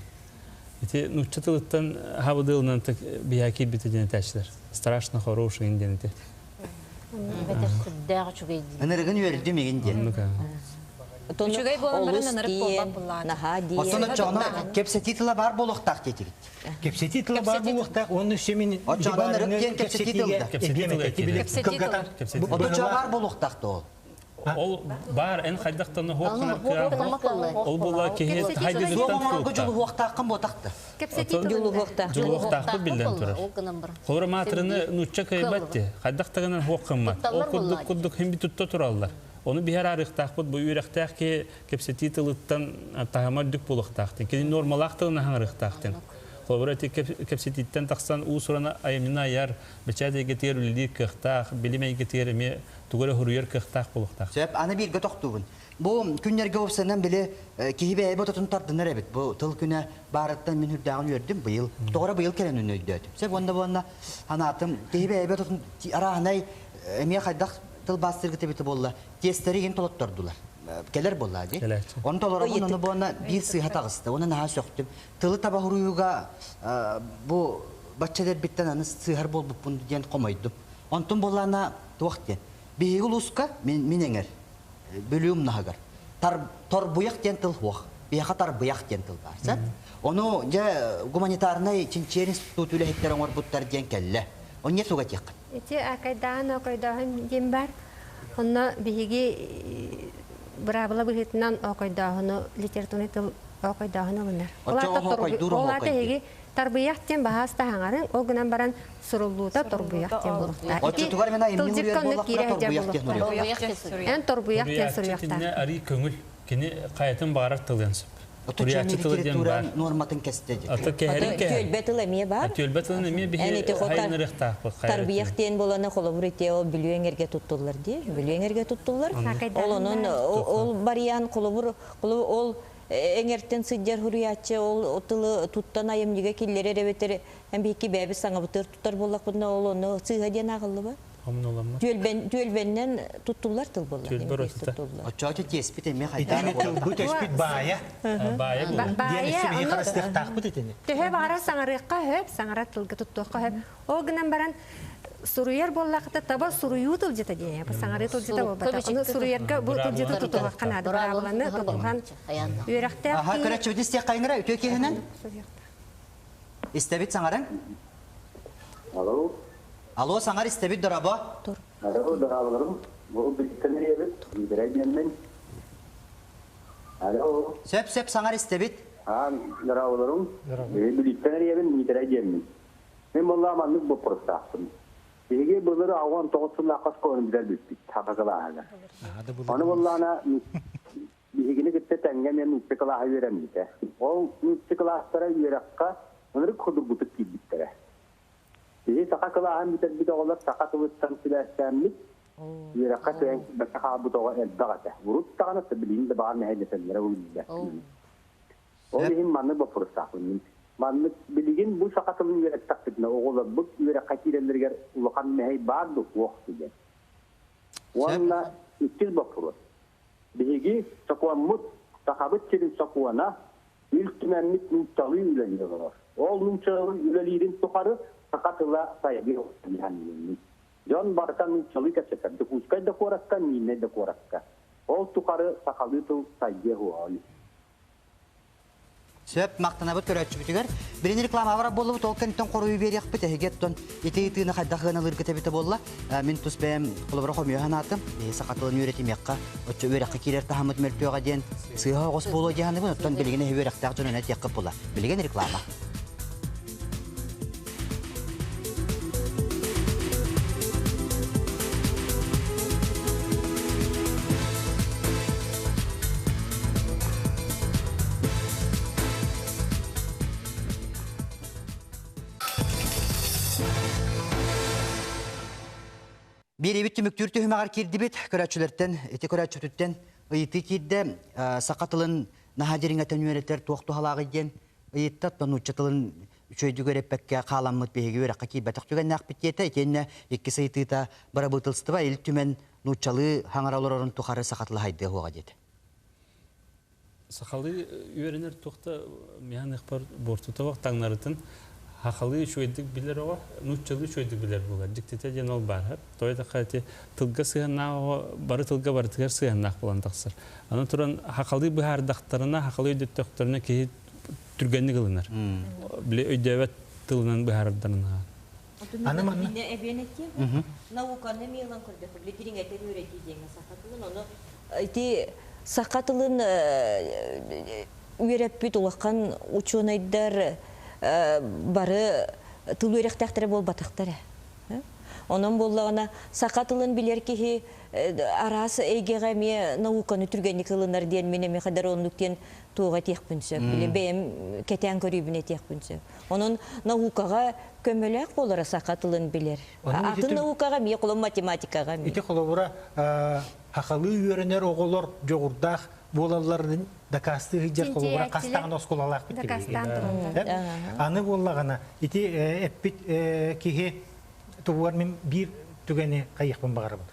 Speaker 12: Нуччатылыттан хабыдылынан бияки бітеден тәшілер. Страшно хороший инден.
Speaker 1: Өнерген үйерілді мегінден.
Speaker 3: Үчүгэй болан баран анырык болбак буллады.
Speaker 1: Осоны чоно кепсетитла бар болуктак дедик.
Speaker 5: Кепсетитла бар болуктак, оны шемин
Speaker 1: очоно кен кепсетитла.
Speaker 12: Кепсетитла.
Speaker 1: Ото бар болуктак да ол.
Speaker 12: Ол бар эн хайдактан хоқнар кыра. Ол була кеһе хайдыдыктан
Speaker 1: тук. Жолу хоқтакын ботакты.
Speaker 2: Жолу хоқтак.
Speaker 12: Жолу хоқтакты билден турар. Колор матрыны нучча кайбатты. Хайдактагынан хоқкынмат. Ол куддук hem bitutта тураллар. Onu bir her arıqtaq bud bu ürəqtaq ki kepsetitılıttan tahamaddık buluqtaqtın. Ki normal aqtığına hanırıqtaqtın. Qobrati kepsetitten taqsan u surana ayımına yar beçade getir üldi qıqtaq bilimey getirme tuğra huruyar qıqtaq buluqtaq.
Speaker 1: Sebep ana bir gatoqtubun. Bu günlerge olsanan bile kihibe aybatotun tardınar ebit. Bu tıl güne barattan min hürdağını gördüm bu yıl. Doğru bu yıl kelen ünlüydü. Sebep onda bu hanatım kihibe aybatotun arahanay emiye qaydaq tıl bastırgı tebiti bolla. Testleri yeni tolotturdular. Keler bolla di. Onu tolorabın onu bu ona bir sıhhat ağıstı. Ona naha söktüm. Tılı taba huruyuga bu bahçeler bitten anı sığar bol bunu diyen komaydum. Ontun bollana tuğaktien. Bir uluska min enger. Bölüyüm nahagar. Tor buyak diyen tıl huaq. Bir tar buyak diyen tıl var. Onu ya humanitarnay Çinçer İnstitutuyla hetlerin var butlar diyen kelle. Onu ne sugat yakın?
Speaker 14: İti akaydan okaydan diyem var. Onu bihigi brabla bihitinden okaydan literatürne tıl okaydan bunlar. Olar da higi tarbiyat diyen bahasta hangarın o günden baran sorulluda torbuyat diyen buluklar.
Speaker 1: Oçu tugar mena imni uriyer bolaklara torbuyat diyen uriyer.
Speaker 14: En torbuyat diyen soruyakta.
Speaker 12: Riyatçetine ari köngül kini qayatın bağırar tılyansıp.
Speaker 1: Riyatçetine turan normatın kestedi.
Speaker 12: Ata keherin keher.
Speaker 2: Tölbetil emiye var.
Speaker 12: Tölbetil emiye bir hayın rıhtaq.
Speaker 2: Tarbiyat diyen bolana kolobrit o bilüyen erge tuttular diye. Bilüyen erge tuttular. Olonun ol bariyan kolobur ol engerten sıccar huriyatçı ol otılı tuttan ayımcıga killeri ereveteri hem bir iki bebi sana bıtır tutar bolak bunda onu sığha diyen ağıllı var. Tölbenden tuttular tıl bolak.
Speaker 12: Tölber otita.
Speaker 1: Oçoğu tespit emiye haydar bolak.
Speaker 5: Bu tespit baya.
Speaker 12: Baya bu.
Speaker 5: Diyenisi bir karıstık takbut etini.
Speaker 14: Töhe bara sangarıqqa hep sangarat tılgı tuttuqqa hep. O günden baran suruyar bollaqta taba suruyu tılcıta diye. Sangarat tılcıta bolbata. Onu suruyarga bu tılcıta tutuqa kanadı. Brabalanı tutuqan. Üyrekte.
Speaker 1: Aha köreçi bir distiyek kayınıra ütüye kehinen. İstebit sangarın.
Speaker 16: Alo.
Speaker 1: Alo sangar istebit doraba.
Speaker 16: Alo daralarım. Bu bilgileri evet. Bilgilerden. Alo.
Speaker 1: Sep sangar istebit.
Speaker 16: Ha daralarım. Bilgileri evet bilgilerden. Ben vallahi manlık bu prostaktım. Ege bunları avan toğusunla kas koyun birer bittik. Takakalarla. Onu vallahi Bihigini gitti tengen en müttekala hayveremiydi. O müttekalahtara yürekka onları kudur butuk gibittere. Bihi takakala hem bir de olar takatılıktan silahsenlik yürekka tüyen bakaha butoğa eldağıda. Vurup tağınası bilin de bağır nehedetenlere uyuyla. O bihim manlı bu fırsakının. Manlı bilgin bu sakatılın yürek taktikine oğula bu yürek kakirelerger ulukan nehey bağırdı vakti gen. Onunla ikiz bu fırsakı. Bihigi sakuan mut sahabat cirim sakuana Ültümenlik nunçalı üleliği var. Ol nunçalı üleliğin tukarı sakatıla saygı yani. Jon barkan nunçalı kaçakar. Dokuskay da korakka, mine da korakka. Ol tukarı sakalı tıl saygı huayı.
Speaker 1: Söp maqtana bit көрәтчү битигер. Бирин реклама бара болуп толкентен коруу берек бит эгеттон итейтини кайдахына лыргыта бите болла. Мен тус бем кулбара хомё ханатым. Сакатылын үйретимекка. Оччо өрекке кирер тахамыт мертөга ден. Сыйга гос боло дегенде бу тон билгене өректак жөнөнө теккеп була. Билген реклама. Bir evit tümüktürtü hümeğar kirdibit körәтчүләртен, эти körәтчүтүттен ыйты кидде сакатылын нахадириңетен үйрәтер тоқты халағы ден ыйттат банучатылын үчөйдү көреппекке кааламмыт беги өрәккә кибәтәк түгән нәк биттете икенне икки сыйтыта бара бытылстыба ил түмен нучалы хаңараларын тухары сакатылы хайды хуга дете.
Speaker 12: Сакалы үйренер тохта механик бар бортута вактаңнарытын Хахалы шойдик билер ова, нуччалы шойдик билер була. Диктете ден ол бар. Тойда кайты тылга сыгана бары тылга бары тигер сыгана булан таксыр. Аны туран хакалы бихар дактарына, хакалы дөттөктөрүнө ки түргөннү кылынар. Биле өйдөбөт тылынан бихардарына.
Speaker 2: Аны мана эбенетке науканы мелан көрдө. Биле тириңете үйрөтү деген сакатылын аны ити сакатылын үйрөппүт улакан учунайдар бары тыл өректәктері бол батақтары. Onun bollarına sakatılın bilir ki arası egeğe mi naukаны түргенlik kılınlar diyen meneme kadar onlukten tuğa tekpünsöp. Bile beyim keten körübüne tekpünsöp. Onun naukaga kömölek bolara sakatılın bilir. Atın naukaga mi kolum matematikaga mi.
Speaker 5: İti kolobura hakalı öğrenir oğullar joğurdaq bolalların dakastı hicret kolobura kastağın oskolalar bitti. Anı bollağına iti epbit kihi tuvar min bir tügeni kayıqpın bağırabın.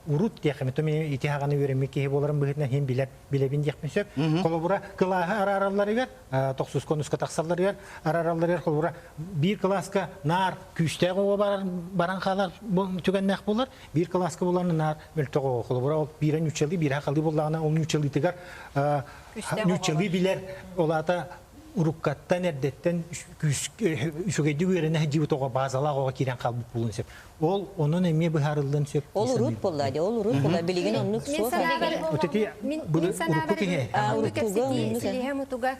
Speaker 5: Urut diyekimi, tüm itihağını öğrenmek ki boların bıhıtına hem bilebin diyekimi söp. Kolobura kılahı araralları ver, toksuz konuska taksalları ver, araralları ver kolobura bir klaska nar küçteği o baran kalar tügennek bolar, bir klaska bolarını nar mültüğü kolobura biren üçeli, bir hakalı bollağına onun üçeli tıgar, üçeli biler olata Urukattan erdetten şöyle düğerine civutoğa bazılar oğa kiren kalbuk bulun sep. Ol onun emiye biharıldan sep.
Speaker 2: Ol urut bolladı, ol urut bolladı. Bilgin onu soğuk.
Speaker 5: Öteki urukku kihe.
Speaker 14: Urukku kihe. Silihe mutuga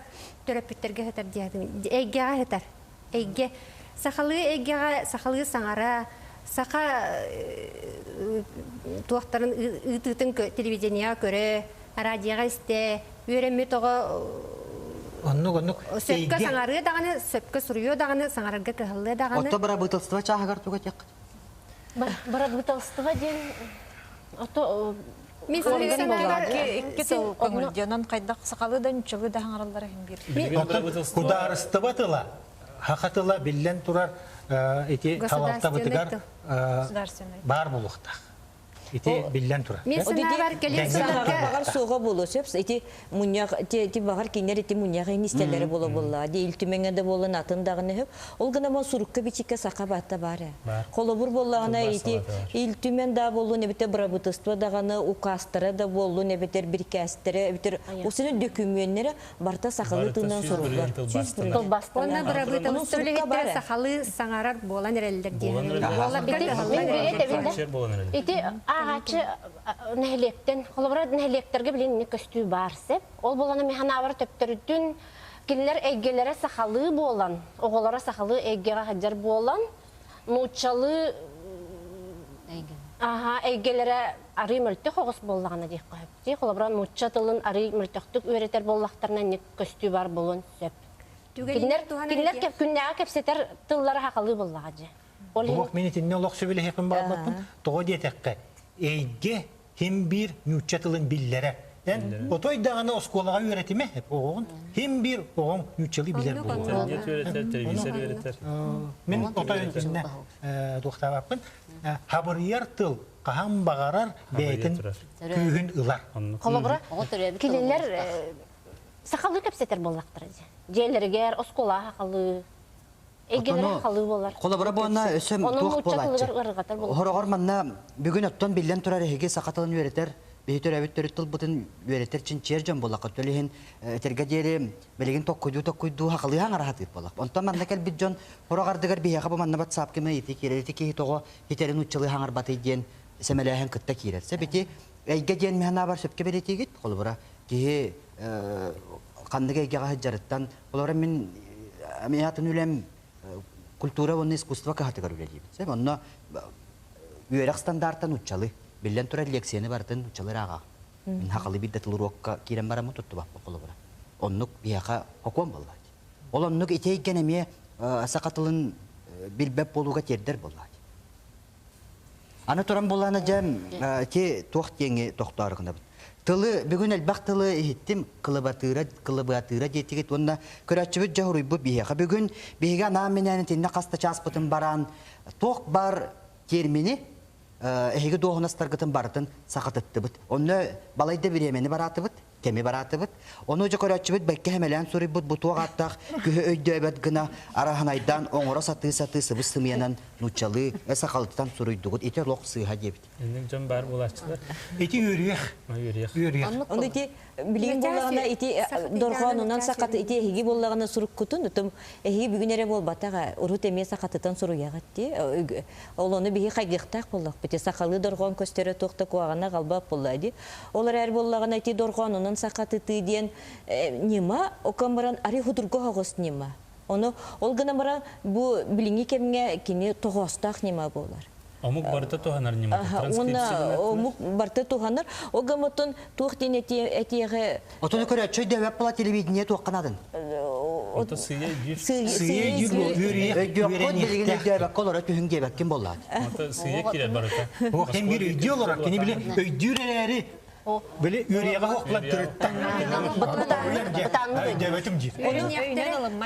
Speaker 14: terapitterge heter diyadım. Egge heter. Egge. Sakalı sangara. Saka tuakların ıtıtın televizyonya göre, radyoya iste, öğrenme toğa Söpke sanarı dağını, söpke suruyor dağını, sanarıga kıhıllı dağını.
Speaker 1: Oto bara bıtılstıva çağıgar tuğa tek.
Speaker 4: Bara bıtılstıva den, oto...
Speaker 3: İki tıl köngülcenen kaydak sakalı da nüçülü de hangaralları hem bir.
Speaker 5: Kudarıstıva tıla, hakatıla billen turar, eti talalta bıtıgar bar bulukta. İti billen tura.
Speaker 2: O dedi bağır soğuk bulu söps. İti munyak, ti bağır kinler iti munyak inisteleri bulu bulla. Di iltümenge de bulun atındağını hep. Olgana man surukka biçikke sakabatta var. Kolobur bullağına iti iltümen da bulu nebite brabıtıstva dağını ukastıra da bulu nebeter bir kestere bitir. O senin dökümyenleri barta sakalı tığından sorullar.
Speaker 14: Ona brabıtıstva lehette sakalı sangarar bolan ereldir diye.
Speaker 4: İti ağaçı nehlekten, kolabora nehlekterge bilen ne köstüğü barse, ol bolana mehanavar töptürüdün, kinler eggelere sakalı bolan, oğulara sakalı eggere hacar bolan, nuçalı eggelere arı mültük oğuz bollağına deyik koyup. Kolabora nuçatılın arı mültüktük öğreter bollaklarına ne köstüğü bar bolun söp. Kinler künnəyə kepseter tılları hakalı bollağacı.
Speaker 5: Bu menitin ne olaq söyle hepim bağlatın. Toğa diyetekke. Eyge hem bir nüçatılın billere. Otoy dağını oskolağa öğretime hep oğun. Hem bir oğun nüçalı bilir bu.
Speaker 12: İnternet öğretir, televizyon öğretir.
Speaker 5: Men otoy öğretimine doktor bakın. Haberiyar tıl kaham bağarar beytin köyün ılar.
Speaker 4: Kolabora kilinler Сақалы кәпсетер боллақтыр. Жерлергер, оскола хақалы, егелер хақалы болар.
Speaker 1: Қолабыра болана өсім туық болатшы. Хорағар манна бүгін оттон білден тұрар еге сақатылын өретер, бейтер әбеттері тұл бұтын өретер чин чержен болақы. Төліхін тергедері білеген тоқ-көйду хақалы хаңар хатып болақ. Онтан манна кәл бид жон хорағардығар бейеға бұл манна бат сап кеме еті кереті кейі тоғы етерін ұтчылы хаңар баты еден сәмеләйін күтті керер. Сәбеті әйге ден механа бар сөпке береті егет қолабыра. Кейі қандығы әйгеға жарыттан олар мен әмеятын үлем культура оны искусство кахатыгар үлелейбі. Сәб, онна үйерек стандарттан ұтчалы. Білден тұра лекцияны бартын ұтчалы раға. Мен хақалы бидді тылыр оққа керен барамы тұтты бақпы қолы бұра. Оннық бияқа оқуан болбайды. Ол оннық етейген әме сақатылын білбәп болуға тердер болбайды. Аны тұран болғаны жам те тоқ теңі тоқтарығына бұд. Тылы, бүгін әлбақ тылы ехеттім қылыбатыра детігет, онына көрәтші бұд жағырый бұд бияқа. Бүгін бейге анам тенне қаста час бұтын баран тоқ бар термini эһиги доғынастаргытын бартын сақатытты бұд. Оны балайды біремені бараты бұд, кеми бараты бұд. Оны өжі көрәтші бұд бәкке хәмелән сұрый бұд, бұтуға аттақ күхі өйді өбәт гына араханайдан оңыра саты-саты сыбы сымиянан нұчалы әсақалыттан сұрыйдығыд. Еті лоқ сыйға дебіт.
Speaker 12: Ендік жон бар болашчылар.
Speaker 5: Еті үйрек.
Speaker 2: Оны еті білген болағына еті дорған онан сақаты еті әхиги болағына сұрық күтін. Әхиги бүгін әрі бол батаға ұрут әме сақатыттан сұрыяғат. Ол оны бігі қайғықтақ болақ. Сақалы дорған көстері тоқты қуағына қалбап болады. Олар әр болағына еті дорған онан сақатыты ден нема, оқан баран ари худырға ғост нема. Оны ол ғына баран бұл біліңі кемге кені тоғастақ нема болар.
Speaker 12: Омук барта туханар нема.
Speaker 2: Оны омук барта туханар. Огамытын тухтен этиеге.
Speaker 1: Отоны көрәтші дөйбәп бола телевидение туаққанадын.
Speaker 12: Ота сыя жир.
Speaker 5: Сыя жир бұл
Speaker 1: Өйдіоққын білген дөйбәк қолары түхін дебәккен болады.
Speaker 12: Ота сыя кирер барата.
Speaker 5: Оқтен бір өйді олар, кені біле өйдірелері Böyle yürüyeğe hokla tırıttan.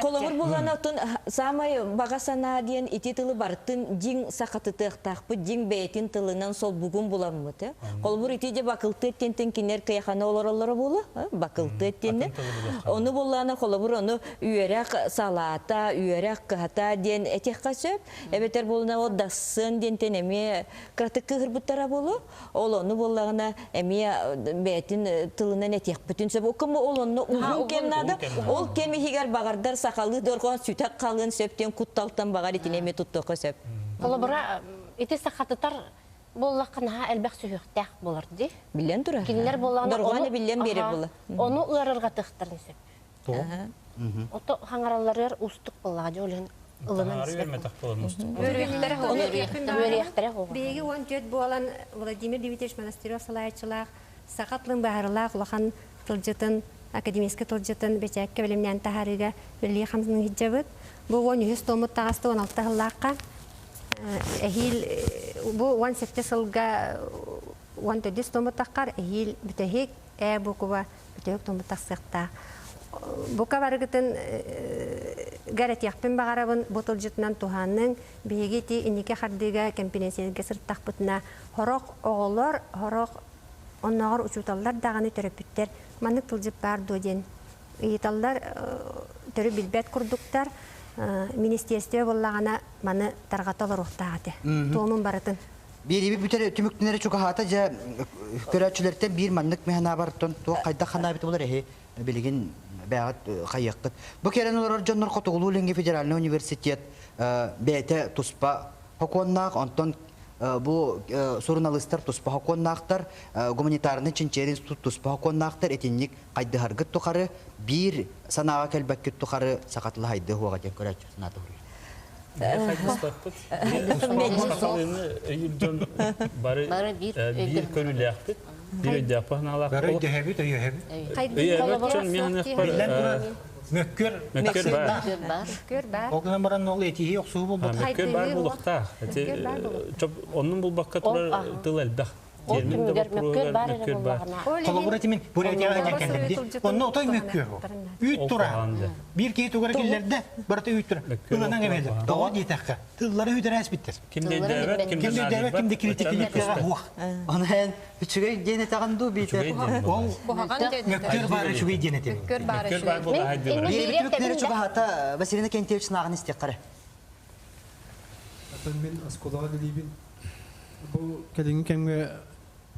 Speaker 2: Kolumur bulanatın samay bagasana diyen iti tılı barıtın jing sakatı jing beyetin tılından sol bugün bulanmıdı. Kolumur iti de bakıltı etten kiner kıyakana olarları bulu. Bakıltı ettenler. Onu bulana kolumur onu üyerek salata, üyerek kıhata diyen etek kasıp. Ebeter bulana o dasın diyen tenemi kratık kıhırbıttara bulu. Onu bulana emiye betin tılından etek bütün sebep okumu olunu uzun kemnada ol kemi higar bagardar sakalı dorgan sütek kalın septen kuttaltan bagar itineme tuttu kasep.
Speaker 4: Kolabora iti sakatıtar bollakın ha elbaq sühüqtaq bolar di.
Speaker 2: Bilen tura.
Speaker 4: Kinler bollana
Speaker 2: dorganı bilen beri bola.
Speaker 4: Onu ıarırga tıqtırın sep. Oto hangarallar ustuk bollaga olen ılının sep.
Speaker 14: Беги он жет болан Владимир Дмитриевич Монастырев салайчылак сакатлын баарылак улахан тылжытын академический тылжытын бечекке билимнен тахарыга билли хамзын хиджабыт бу он юс томут тагасты 16 хыллакка эхил бу 18 сылга 14 томут таккар эхил бүтехик букуба бүтек томут таксыкта бука барыгытын гарат яқпен бағарабын ботол жытынан туханның бейгети инеке хардыга компенсияға сырттақпытына хороқ оғылар, хороқ оннағыр учуталлар дағаны төрөпүттер маннык тылжып бар доден иеталлар төрі билбет күрдуктар министерстве боллағана маны тарғаталар ұқтағаты туымын барытын
Speaker 1: Бери бүтер түмүктүнөрү чукахата же көрөчүлөрдөн бир маннык механа бар то кайда хана бит болор билген бәгат қайыққыт. Бұ керен олар жоннор Котугулу Ленге федеральный университет бәйті тұспа хоконнақ, онтон бұ журналистер тұспа хоконнақтар, гуманитарны чинчер институт тұспа хоконнақтар, етенник қайды харгыт тұқары, бір санаға кәлбәккет тұқары сақатылы хайды хуаға деп көрәтші сынаты құрыр.
Speaker 12: Bir körüyle yaptık. Bir öde yapın Allah.
Speaker 5: Barı dehebi de yehebi. Mökkör var. Oğlan baran oğlu etiği yoksuğu buldu.
Speaker 12: Mökkör var bulukta. Onun bul bakka turar tıl elbaq.
Speaker 4: Ол күнгер мөккөр бар эре боллагына.
Speaker 5: Колобура тимин бурятияга жаккенди. Онно отой мөккөр. Үйт тура. Бир кей тугара киллерде барта үйт тура. Уланан эмелде. Доо дитакка. Тыллары үйдөрәс биттер.
Speaker 12: Кимде дәвет,
Speaker 5: кимде критикиликкеге хуак.
Speaker 1: Онен үчүгөй дене тагынду бите.
Speaker 5: Ол мөккөр бар үчүгөй дене тем.
Speaker 3: Мөккөр бар
Speaker 12: Мөккөр бар булла хайды бар.
Speaker 1: Бир бүкнөр чугата Василина Кентьевич нагын истеккаре.
Speaker 17: Мен асколага дилибин. Бу келинги кемге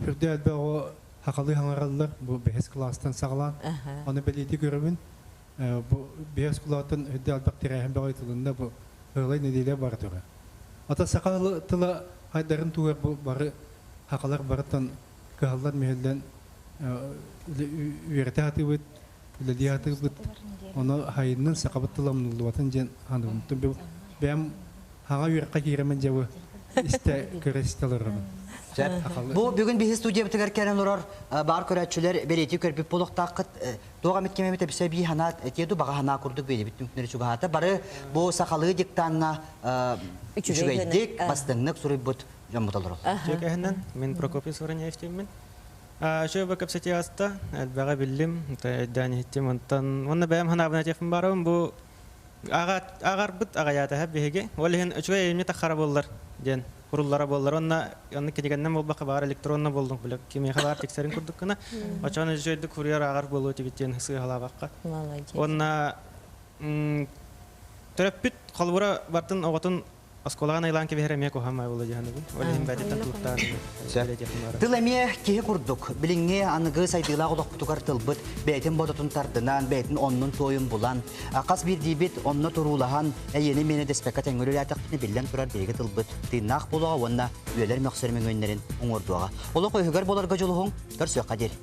Speaker 17: хүрдө албагы хакалы хаңараллар бу бехес класстан саглан. Аны белети көрөмүн. Бу бехес класстан хүрдө албак тирәһен багы тылында бу ылай неделе бар тура. Ата сакалы тыла хайдарын тугар бу бары хакалар барытан каллар мехелден үйрәтә атыбыт, леди атыбыт. Аны хайыннын сакабыт тыламны луатын жен ханын. Бем хаңа үйрәккә киремен жабы исте көрәстеләрмен.
Speaker 1: Бу бүгүн биз студия битер керен урар бар көрәчүләр берети көрбүп булыктакыт тога миткеме бите бисе би ханат этеду бага хана курдук бели бүтүнкнөр чугата бары бу сакалы диктанна үчүгөйдик бастыңнык сурыбыт жамбуталар.
Speaker 18: Жекеһеннән мен Прокопий Сороньевтиммен. Шөбө капсетиаста бага биллим тәдәни хиттим онтан онна бәм хана бна тефин барым бу агар бит агаята һәп беге. Олehen үчүгөй эмне тахара боллар ден. Kurullara bollar onna kedigennem bolbaka bar elektronna bolduk bilek kimi habar teksерин курдук кана ачаны жөйдү курьер агар болуу тибитен хысы халабакка онна терапит халбура бартын оготун асколаган айлан кебере меко хамай болу жаһаны бу олин бәдеттен туттан
Speaker 1: тылеме кеhe курдук билиңе аныгы сайдыла голок тукар тылбыт бәйтен бодотун тардынан бәйтен оннун тоюн булан акас бир дибит онно турулахан әйени мене деспека теңгөлөр атакны билен турар беге тылбыт тыйнак болуга онна үелер мөхсөрмөң өннерин оңордуга оло койгөр болорго жолуң көрсө кадер